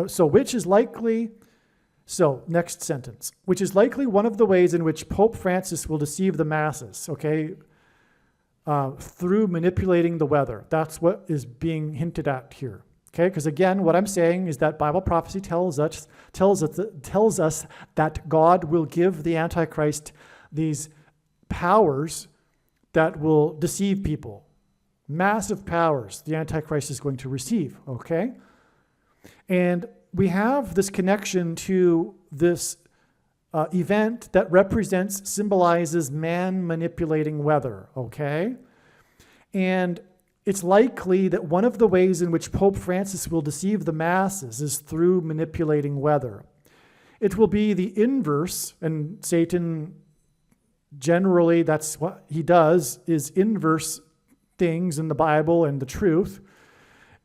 so which is likely... So, next sentence, which is likely one of the ways in which Pope Francis will deceive the masses, okay, through manipulating the weather. That's what is being hinted at here, okay? Because again, what I'm saying is that Bible prophecy tells us that God will give the Antichrist these powers that will deceive people. Massive powers the Antichrist is going to receive, okay? And we have this connection to this event that symbolizes man manipulating weather, okay? And it's likely that one of the ways in which Pope Francis will deceive the masses is through manipulating weather. It will be the inverse, and Satan generally, that's what he does, is inverse things in the Bible and the truth.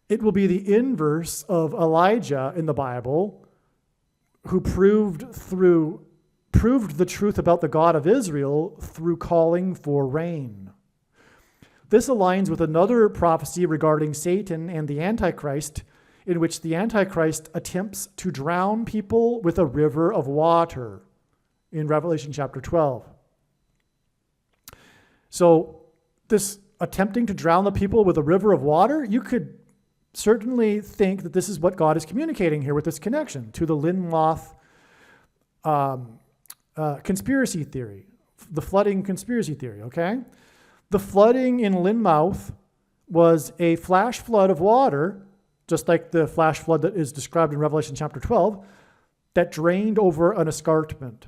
It will be the inverse of Elijah in the Bible, who proved the truth about the God of Israel through calling for rain. This aligns with another prophecy regarding Satan and the Antichrist, in which the Antichrist attempts to drown people with a river of water in Revelation chapter 12. So this attempting to drown the people with a river of water, you could certainly think that this is what God is communicating here with this connection to the Linmoth conspiracy theory, the flooding conspiracy theory, okay? The flooding in Linmouth was a flash flood of water, just like the flash flood that is described in Revelation chapter 12, that drained over an escarpment.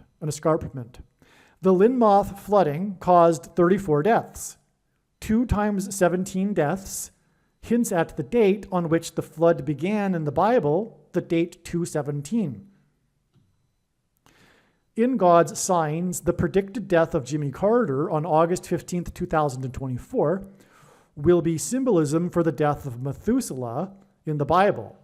The Linmoth flooding caused 34 deaths. 2 times 17 deaths hints at the date on which the flood began in the Bible, the date 217. In God's signs, the predicted death of Jimmy Carter on August 15th, 2024 will be symbolism for the death of Methuselah in the Bible.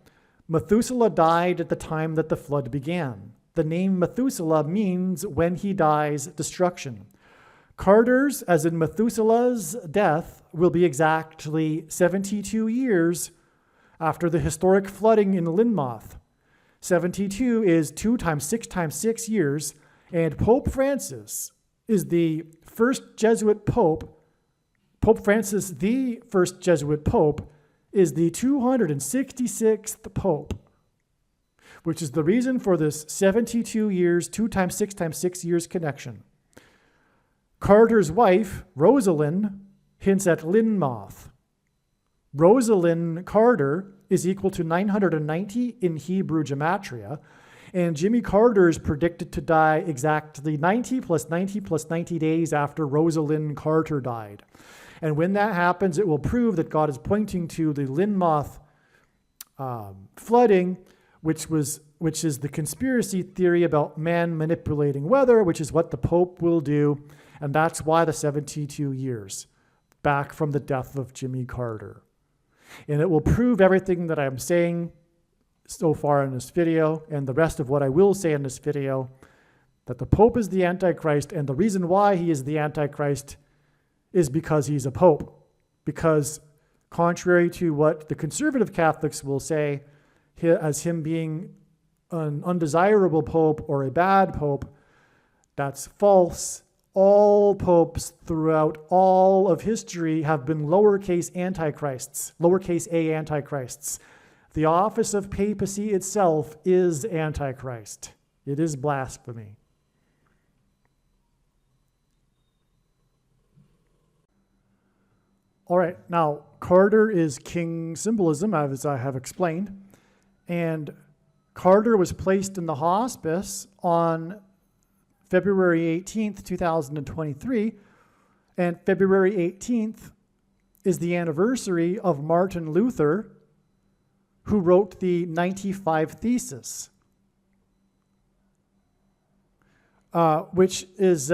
Methuselah died at the time that the flood began. The name Methuselah means when he dies, destruction. Carter's, as in Methuselah's death, will be exactly 72 years after the historic flooding in Linmoth. 72 is 2 times 6 times 6 years, and Pope Francis is the first Jesuit pope. Pope Francis, the first Jesuit pope, is the 266th pope, which is the reason for this 72 years, 2 times 6 times 6 years connection. Carter's wife, Rosalind, hints at Linmoth. Rosalind Carter is equal to 990 in Hebrew gematria, and Jimmy Carter is predicted to die exactly 90 plus 90 plus 90 days after Rosalind Carter died. And when that happens, it will prove that God is pointing to the Linmoth flooding, which is the conspiracy theory about man manipulating weather, which is what the Pope will do. And that's why the 72 years, back from the death of Jimmy Carter. And it will prove everything that I'm saying so far in this video, and the rest of what I will say in this video, that the Pope is the Antichrist, and the reason why he is the Antichrist is because he's a Pope. Because contrary to what the conservative Catholics will say, as him being an undesirable Pope or a bad Pope, that's false. All popes throughout all of history have been lowercase antichrists, lowercase a antichrists. The office of papacy itself is antichrist. It is blasphemy. All right, now Carter is king symbolism, as I have explained, and Carter was placed in the hospice on February 18th, 2023, and February 18th is the anniversary of Martin Luther, who wrote the 95 Thesis, which is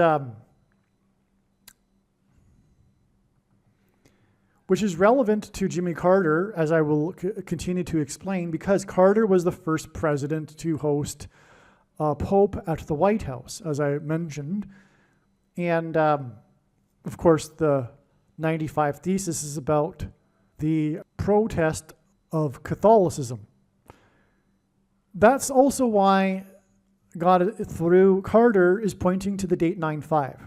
relevant to Jimmy Carter, as I will continue to explain, because Carter was the first president to host Pope at the White House, as I mentioned. And of course, the 95 Thesis is about the protest of Catholicism. That's also why got it through Carter is pointing to the date 9/5.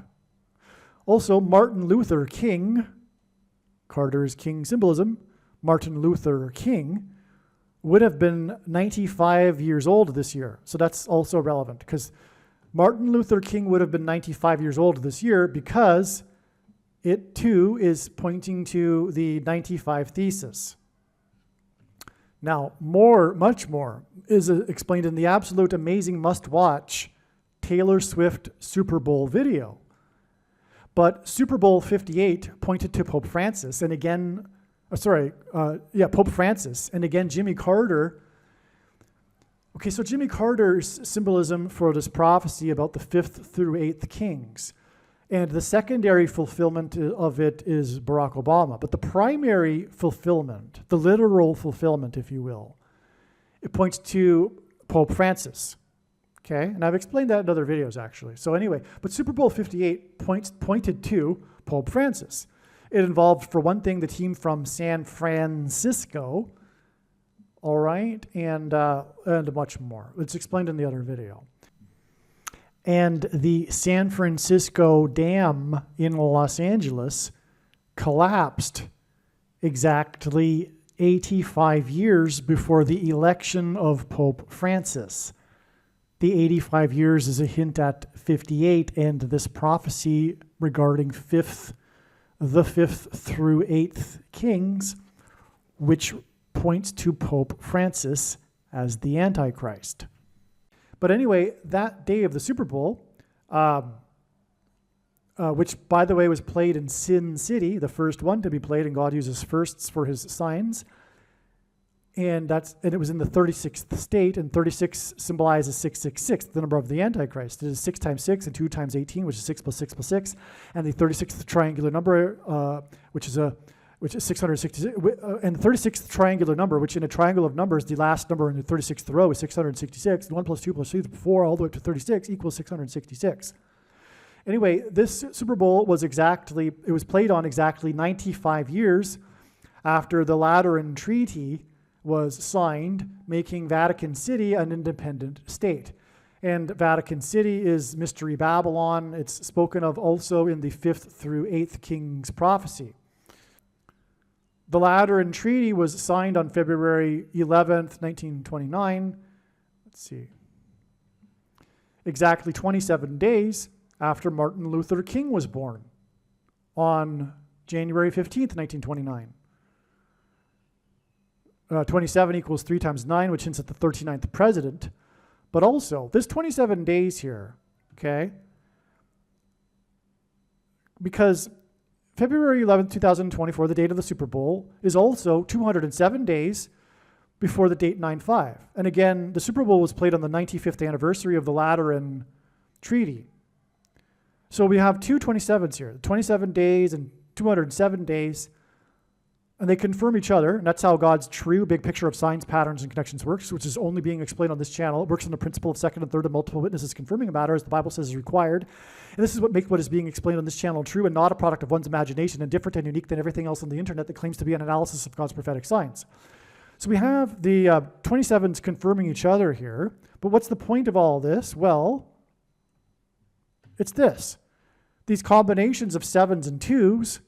Also, Martin Luther King, Carter's King symbolism, Martin Luther King would have been 95 years old this year. So that's also relevant because Martin Luther King would have been 95 years old this year because it too is pointing to the 95 thesis. Now, much more is explained in the absolute amazing must-watch Taylor Swift Super Bowl video. But Super Bowl 58 pointed to Pope Francis, and again, Pope Francis, and again, Jimmy Carter. Okay, so Jimmy Carter's symbolism for this prophecy about the 5th through 8th kings. And the secondary fulfillment of it is Barack Obama. But the primary fulfillment, the literal fulfillment, if you will, it points to Pope Francis. Okay, and I've explained that in other videos, actually. So anyway, but Super Bowl 58 pointed to Pope Francis. It involved, for one thing, the team from San Francisco, all right, and much more. It's explained in the other video. And the San Francisco Dam in Los Angeles collapsed exactly 85 years before the election of Pope Francis. The 85 years is a hint at 58 and this prophecy regarding the 5th through 8th kings, which points to Pope Francis as the Antichrist. But anyway, that day of the Super Bowl, which, by the way, was played in Sin City, the first one to be played, and God uses firsts for his signs. And it was in the 36th state, and 36 symbolizes 666, the number of the Antichrist. It is 6 times 6 and 2 times 18, which is 6 plus 6 plus 6. And the 36th triangular number, which is 666, and the 36th triangular number, which in a triangle of numbers, the last number in the 36th row is 666. 1 plus 2 plus 3 plus 4, all the way up to 36 equals 666. Anyway, this Super Bowl was played on exactly 95 years after the Lateran Treaty was signed, making Vatican City an independent state. And Vatican City is Mystery Babylon. It's spoken of also in the 5th through 8th Kings prophecy. The Lateran Treaty was signed on February 11th, 1929. Let's see. Exactly 27 days after Martin Luther King was born on January 15th, 1929. 27 equals 3 times 9, which hints at the 39th president. But also, this 27 days here, okay, because February 11th, 2024, the date of the Super Bowl, is also 207 days before the date 9/5. And again, the Super Bowl was played on the 95th anniversary of the Lateran Treaty. So we have two 27s here, 27 days and 207 days. And they confirm each other, and that's how God's true big picture of signs, patterns, and connections works, which is only being explained on this channel. It works on the principle of second and third and multiple witnesses confirming a matter, as the Bible says is required. And this is what makes what is being explained on this channel true and not a product of one's imagination and different and unique than everything else on the internet that claims to be an analysis of God's prophetic signs. So we have the 27s confirming each other here, but what's the point of all this? Well, it's this. These combinations of 7s and 2s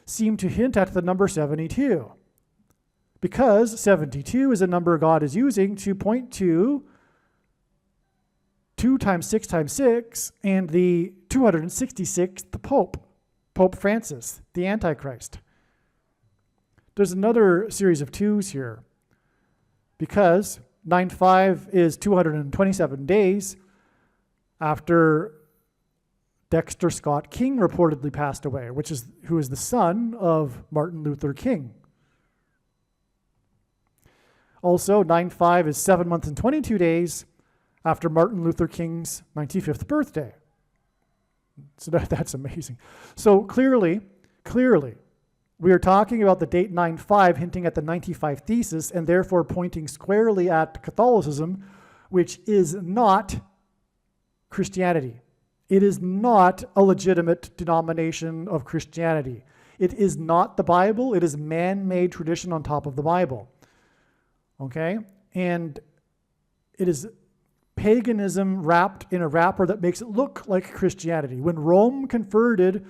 seem to hint at the number 72, because 72 is a number God is using to point to 2 times 6 times 6 and the 266th Pope Francis, the Antichrist. There's another series of 2s here, because 9/5 is 227 days after Dexter Scott King reportedly passed away, who is the son of Martin Luther King. Also, 9/5 is 7 months and 22 days after Martin Luther King's 95th birthday. So that's amazing. So clearly, we are talking about the date 9/5, hinting at the 95 thesis, and therefore pointing squarely at Catholicism, which is not Christianity. It is not a legitimate denomination of Christianity. It is not the Bible. It is man-made tradition on top of the Bible. Okay? And it is paganism wrapped in a wrapper that makes it look like Christianity. When Rome converted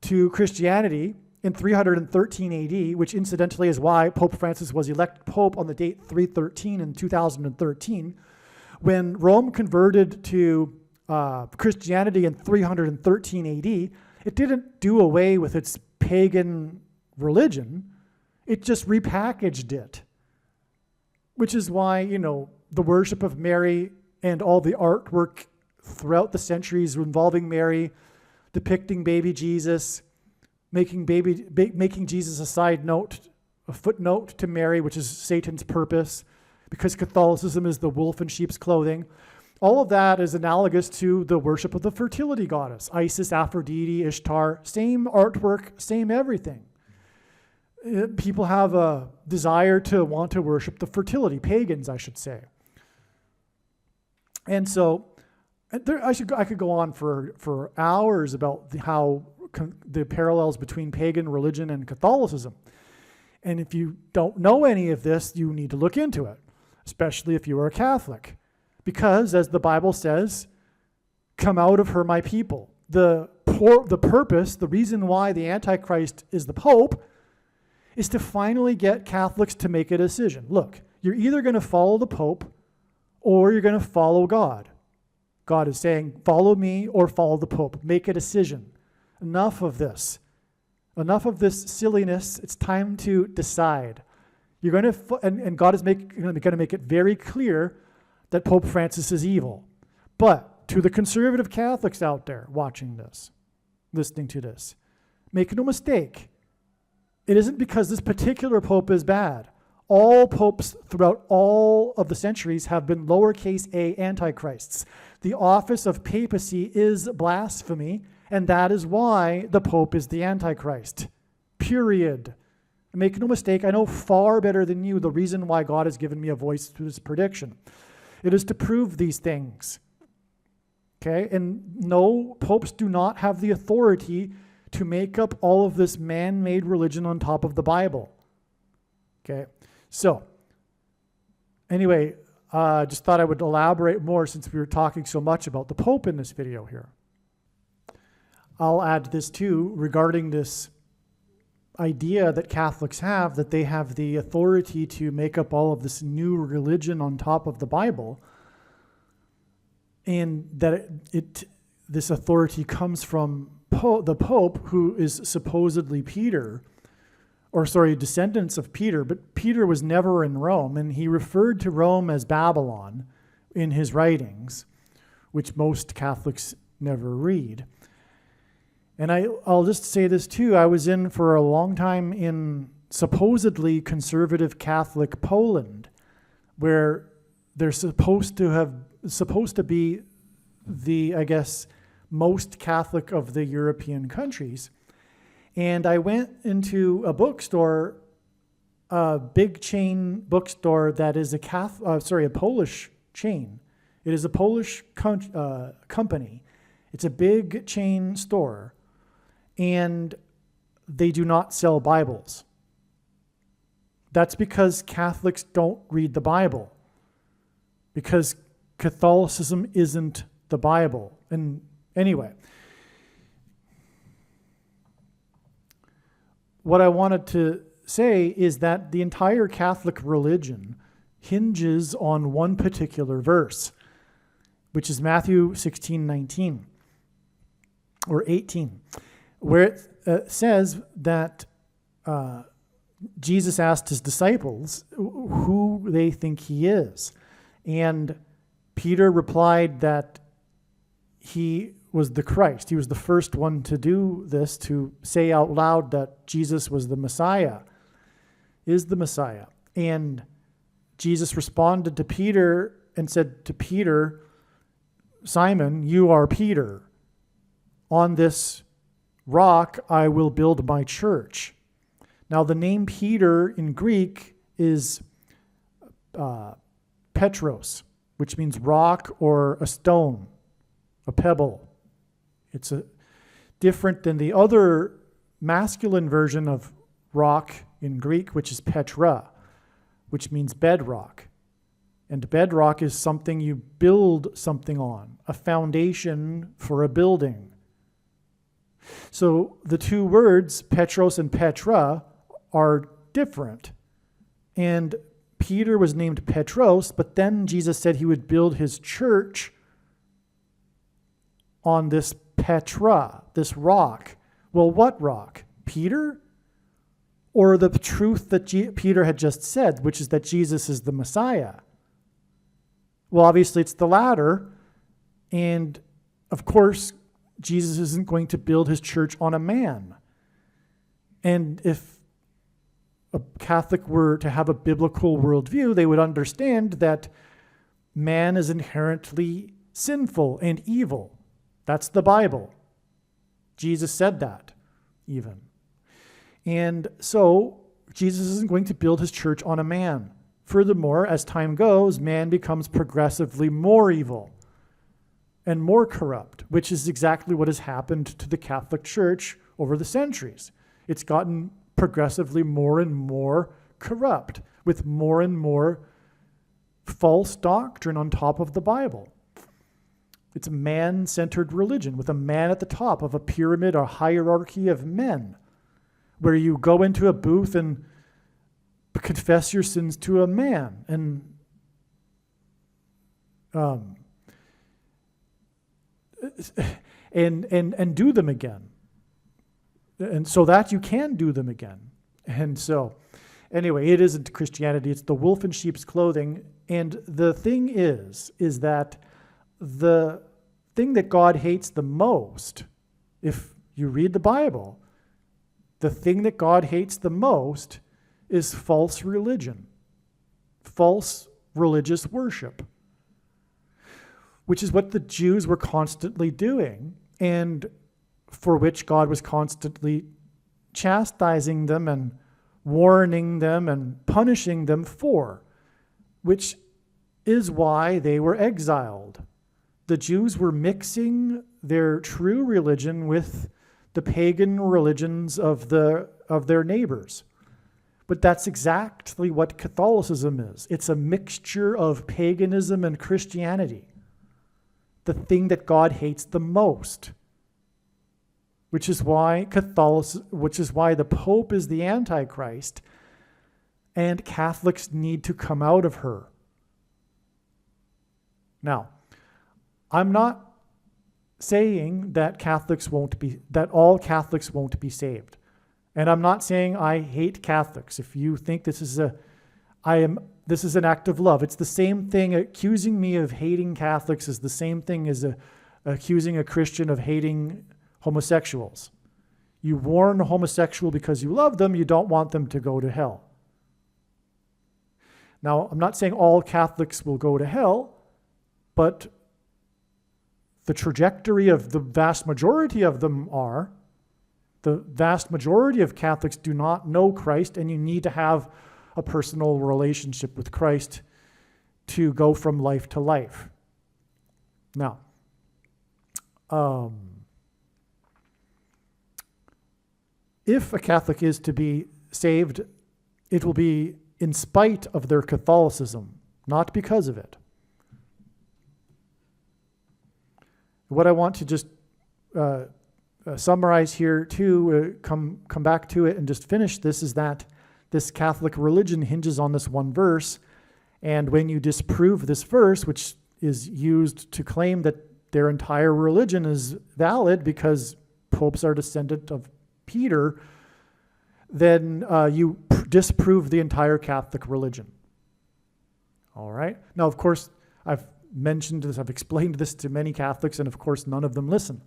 to Christianity in 313 AD, which incidentally is why Pope Francis was elected Pope on the date 313 in 2013, when Rome converted to Christianity in 313 AD, it didn't do away with its pagan religion. It just repackaged it, which is why, the worship of Mary and all the artwork throughout the centuries involving Mary, depicting baby Jesus, making Jesus a footnote to Mary, which is Satan's purpose, because Catholicism is the wolf in sheep's clothing. All of that is analogous to the worship of the fertility goddess, Isis, Aphrodite, Ishtar, same artwork, same everything. People have a desire to want to worship the fertility, pagans, I should say. And so I could go on for hours about how the parallels between pagan religion and Catholicism. And if you don't know any of this, you need to look into it, especially if you are a Catholic. Because, as the Bible says, come out of her, my people. The purpose, the reason why the Antichrist is the Pope, is to finally get Catholics to make a decision. Look, you're either going to follow the Pope or you're going to follow God. God is saying, follow me or follow the Pope. Make a decision. Enough of this. Enough of this silliness. It's time to decide. You're going to, and God is going to make it very clear that Pope Francis is evil. But to the conservative Catholics out there watching this, listening to this, make no mistake. It isn't because this particular pope is bad. All popes throughout all of the centuries have been lowercase a antichrists. The office of papacy is blasphemy, and that is why the pope is the antichrist. Period. Make no mistake, I know far better than you the reason why God has given me a voice to this prediction. It is to prove these things. Okay? And no, popes do not have the authority to make up all of this man-made religion on top of the Bible. Okay? So, anyway, just thought I would elaborate more since we were talking so much about the Pope in this video here. I'll add this too regarding this idea that Catholics have, that they have the authority to make up all of this new religion on top of the Bible, and that this authority comes from the Pope, who is supposedly descendants of Peter, but Peter was never in Rome, and he referred to Rome as Babylon in his writings, which most Catholics never read. And I'll just say this too, I was in for a long time in supposedly conservative Catholic Poland, where they're supposed to be the, I guess, most Catholic of the European countries. And I went into a bookstore, a big chain bookstore that is a Polish chain. It is a Polish company. It's a big chain store, and they do not sell Bibles. That's because Catholics don't read the Bible, because Catholicism isn't the Bible. And anyway, what I wanted to say is that the entire Catholic religion hinges on one particular verse, which is Matthew 16:19 or 18, where it says that Jesus asked his disciples who they think he is. And Peter replied that he was the Christ. He was the first one to do this, to say out loud that Jesus was the Messiah, is the Messiah. And Jesus responded to Peter and said to Peter, Simon, you are Peter. On this rock I will build my church. Now the name Peter in Greek is Petros, which means rock or a stone, a pebble. It's different than the other masculine version of rock in Greek, which is Petra, which means bedrock. And bedrock is something you build something on, a foundation for a building. So the two words, Petros and Petra, are different. And Peter was named Petros, but then Jesus said he would build his church on this Petra, this rock. Well, what rock? Peter? Or the truth that Peter had just said, which is that Jesus is the Messiah? Well, obviously it's the latter. And of course, Jesus isn't going to build his church on a man. And if a Catholic were to have a biblical worldview, they would understand that man is inherently sinful and evil. That's the Bible. Jesus said that, even. And so, Jesus isn't going to build his church on a man. Furthermore, as time goes, man becomes progressively more evil and more corrupt, which is exactly what has happened to the Catholic Church over the centuries. It's gotten progressively more and more corrupt, with more and more false doctrine on top of the Bible. It's a man-centered religion with a man at the top of a pyramid or hierarchy of men, where you go into a booth and confess your sins to a man and do them again. And so that you can do them again. And so, anyway, it isn't Christianity. It's the wolf in sheep's clothing. And the thing is that the thing that God hates the most, if you read the Bible, the thing that God hates the most is false religion, false religious worship, which is what the Jews were constantly doing, and for which God was constantly chastising them and warning them and punishing them for, which is why they were exiled. The Jews were mixing their true religion with the pagan religions of their neighbors. But that's exactly what Catholicism is. It's a mixture of paganism and Christianity. The thing that God hates the most. Which is why the Pope is the Antichrist, and Catholics need to come out of her. Now, I'm not saying that all Catholics won't be saved. And I'm not saying I hate Catholics. If you think this is an act of love. It's the same thing. Accusing me of hating Catholics is the same thing as accusing a Christian of hating homosexuals. You warn a homosexual because you love them, you don't want them to go to hell. Now, I'm not saying all Catholics will go to hell, but the trajectory of the vast majority of them are. The vast majority of Catholics do not know Christ, and you need to have a personal relationship with Christ to go from life to life. Now, if a Catholic is to be saved, it will be in spite of their Catholicism, not because of it. What I want to just summarize here too, come back to it and just finish this, is that this Catholic religion hinges on this one verse, and when you disprove this verse, which is used to claim that their entire religion is valid because popes are descendant of Peter, then you disprove the entire Catholic religion. All right? Now, of course, I've mentioned this, I've explained this to many Catholics, and of course none of them listen.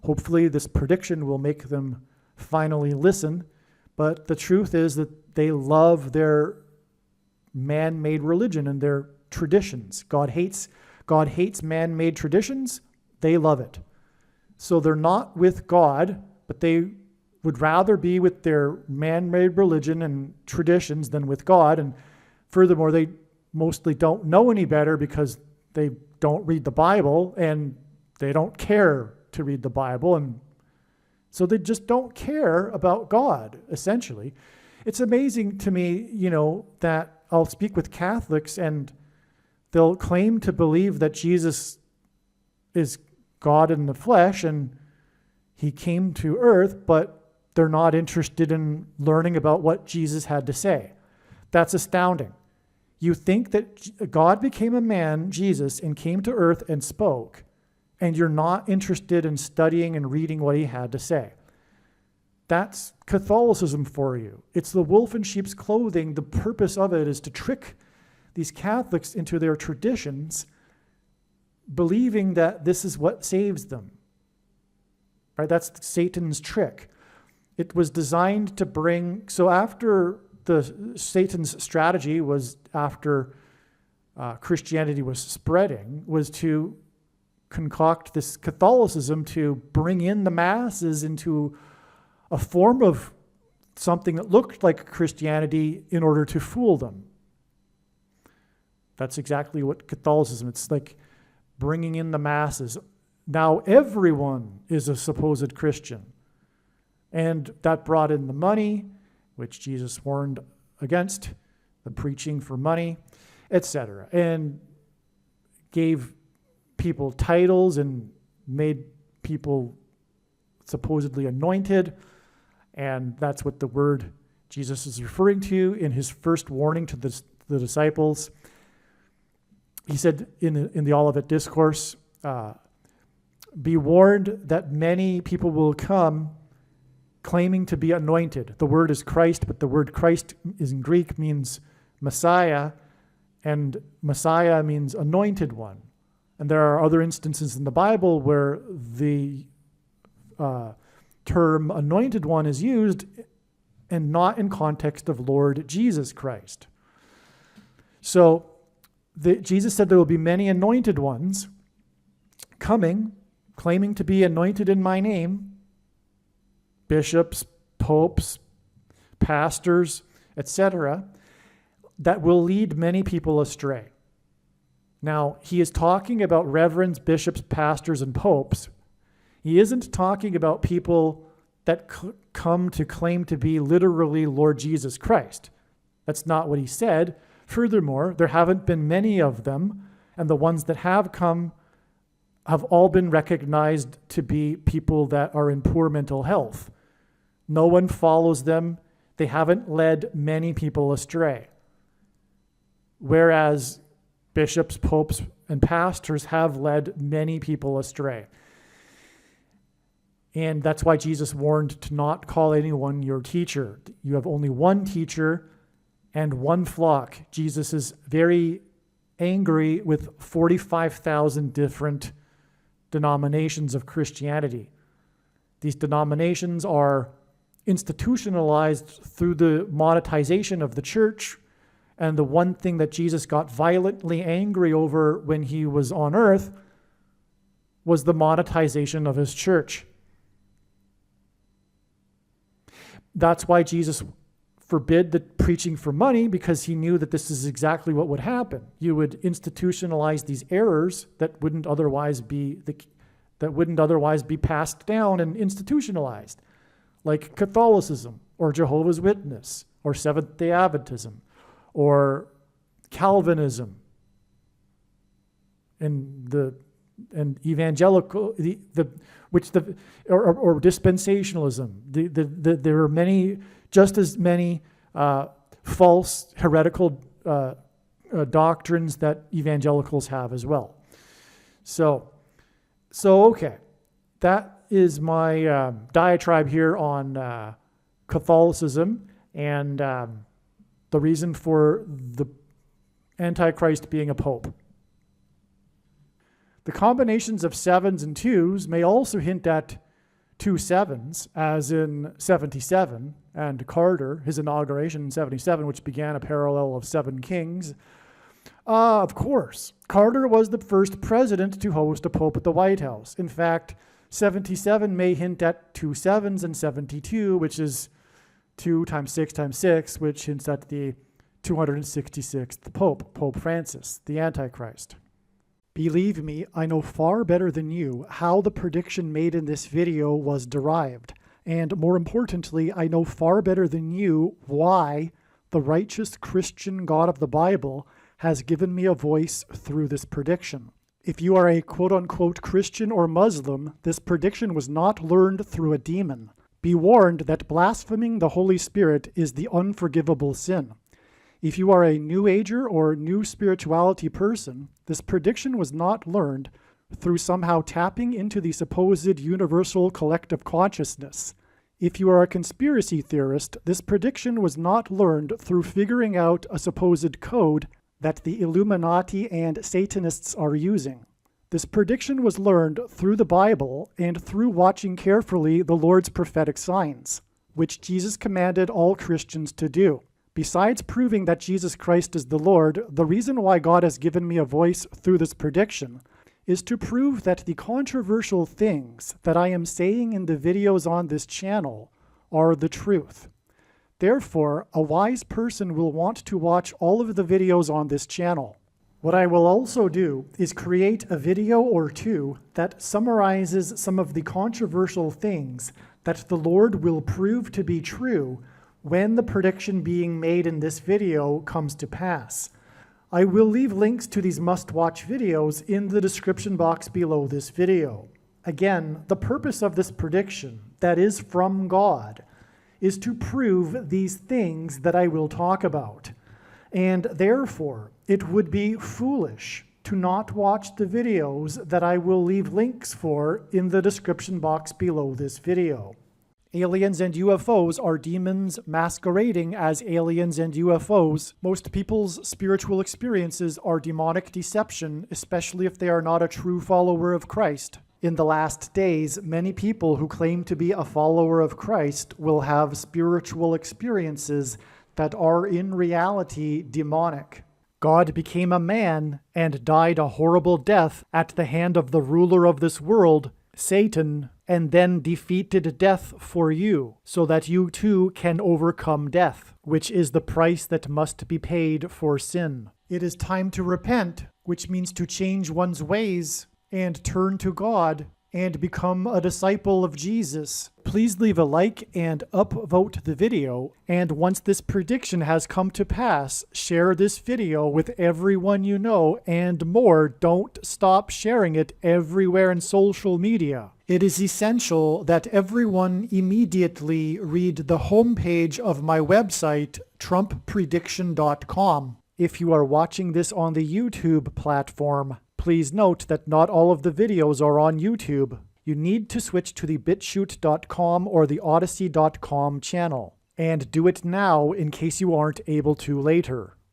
Hopefully this prediction will make them finally listen, but the truth is that they love their man-made religion and their traditions. God hates man-made traditions. They love it. So they're not with God, but they would rather be with their man-made religion and traditions than with God. And furthermore, they mostly don't know any better because they don't read the Bible and they don't care to read the Bible. And so they just don't care about God, essentially. It's amazing to me, that I'll speak with Catholics and They'll claim to believe that Jesus is God in the flesh and he came to earth, but they're not interested in learning about what Jesus had to say. That's astounding. You think that God became a man, Jesus, and came to earth and spoke, and you're not interested in studying and reading what he had to say. That's Catholicism for you. It's the wolf in sheep's clothing. The purpose of it is to trick these Catholics into their traditions, believing that this is what saves them. Right? That's Satan's trick. It was designed to bring, so after Satan's strategy was, after Christianity was spreading, was to concoct this Catholicism to bring in the masses into a form of something that looked like Christianity in order to fool them. That's exactly what Catholicism, it's like bringing in the masses. Now everyone is a supposed Christian. And that brought in the money, which Jesus warned against, the preaching for money, etc. And gave people titles and made people supposedly anointed. And that's what the word Jesus is referring to in his first warning to the disciples. He said in the Olivet Discourse, be warned that many people will come claiming to be anointed. The word is Christ, but the word Christ is in Greek means Messiah, and Messiah means anointed one. And there are other instances in the Bible where the term anointed one is used and not in context of Lord Jesus Christ. So Jesus said there will be many anointed ones coming, claiming to be anointed in my name, bishops, popes, pastors, etc., that will lead many people astray. Now, he is talking about reverends, bishops, pastors, and popes. He isn't talking about people that come to claim to be literally Lord Jesus Christ. That's not what he said. Furthermore, there haven't been many of them, and the ones that have come have all been recognized to be people that are in poor mental health. No one follows them. They haven't led many people astray. Whereas bishops, popes, and pastors have led many people astray. And that's why Jesus warned to not call anyone your teacher. You have only one teacher and one flock. Jesus is very angry with 45,000 different denominations of Christianity. These denominations are institutionalized through the monetization of the church. And the one thing that Jesus got violently angry over when he was on earth was the monetization of his church. That's why Jesus forbid the preaching for money, because he knew that this is exactly what would happen. You would institutionalize these errors that wouldn't otherwise be passed down and institutionalized, like Catholicism or Jehovah's Witness or Seventh-day Adventism or Calvinism and evangelical, or dispensationalism. There are many, just as many false heretical doctrines that evangelicals have as well. So okay, that is my diatribe here on Catholicism and the reason for the Antichrist being a pope. The combinations of 7s and 2s may also hint at 2 7s, as in 77, and Carter, his inauguration in 77, which began a parallel of 7 kings. Of course, Carter was the first president to host a pope at the White House. In fact, 77 may hint at 2 7s, and 72, which is 2 times 6 times 6, which hints at the 266th Pope, Pope Francis, the Antichrist. Believe me, I know far better than you how the prediction made in this video was derived. And more importantly, I know far better than you why the righteous Christian God of the Bible has given me a voice through this prediction. If you are a quote-unquote Christian or Muslim, this prediction was not learned through a demon. Be warned that blaspheming the Holy Spirit is the unforgivable sin. If you are a New Ager or New Spirituality person, this prediction was not learned through somehow tapping into the supposed universal collective consciousness. If you are a conspiracy theorist, this prediction was not learned through figuring out a supposed code that the Illuminati and Satanists are using. This prediction was learned through the Bible and through watching carefully the Lord's prophetic signs, which Jesus commanded all Christians to do. Besides proving that Jesus Christ is the Lord, the reason why God has given me a voice through this prediction is to prove that the controversial things that I am saying in the videos on this channel are the truth. Therefore, a wise person will want to watch all of the videos on this channel. What I will also do is create a video or two that summarizes some of the controversial things that the Lord will prove to be true when the prediction being made in this video comes to pass. I will leave links to these must-watch videos in the description box below this video. Again, the purpose of this prediction, that is from God, is to prove these things that I will talk about. And therefore, it would be foolish to not watch the videos that I will leave links for in the description box below this video. Aliens and UFOs are demons masquerading as aliens and UFOs. Most people's spiritual experiences are demonic deception, especially if they are not a true follower of Christ. In the last days, many people who claim to be a follower of Christ will have spiritual experiences that are in reality demonic. God became a man and died a horrible death at the hand of the ruler of this world, Satan, and then defeated death for you, so that you too can overcome death, which is the price that must be paid for sin. It is time to repent, which means to change one's ways and turn to God and become a disciple of Jesus. Please leave a like and upvote the video, and once this prediction has come to pass, share this video with everyone you know, and more, don't stop sharing it everywhere in social media. It is essential that everyone immediately read the homepage of my website, TrumpPrediction.com. If you are watching this on the YouTube platform, please note that not all of the videos are on YouTube. You need to switch to the BitChute.com or the Odyssey.com channel. And do it now in case you aren't able to later.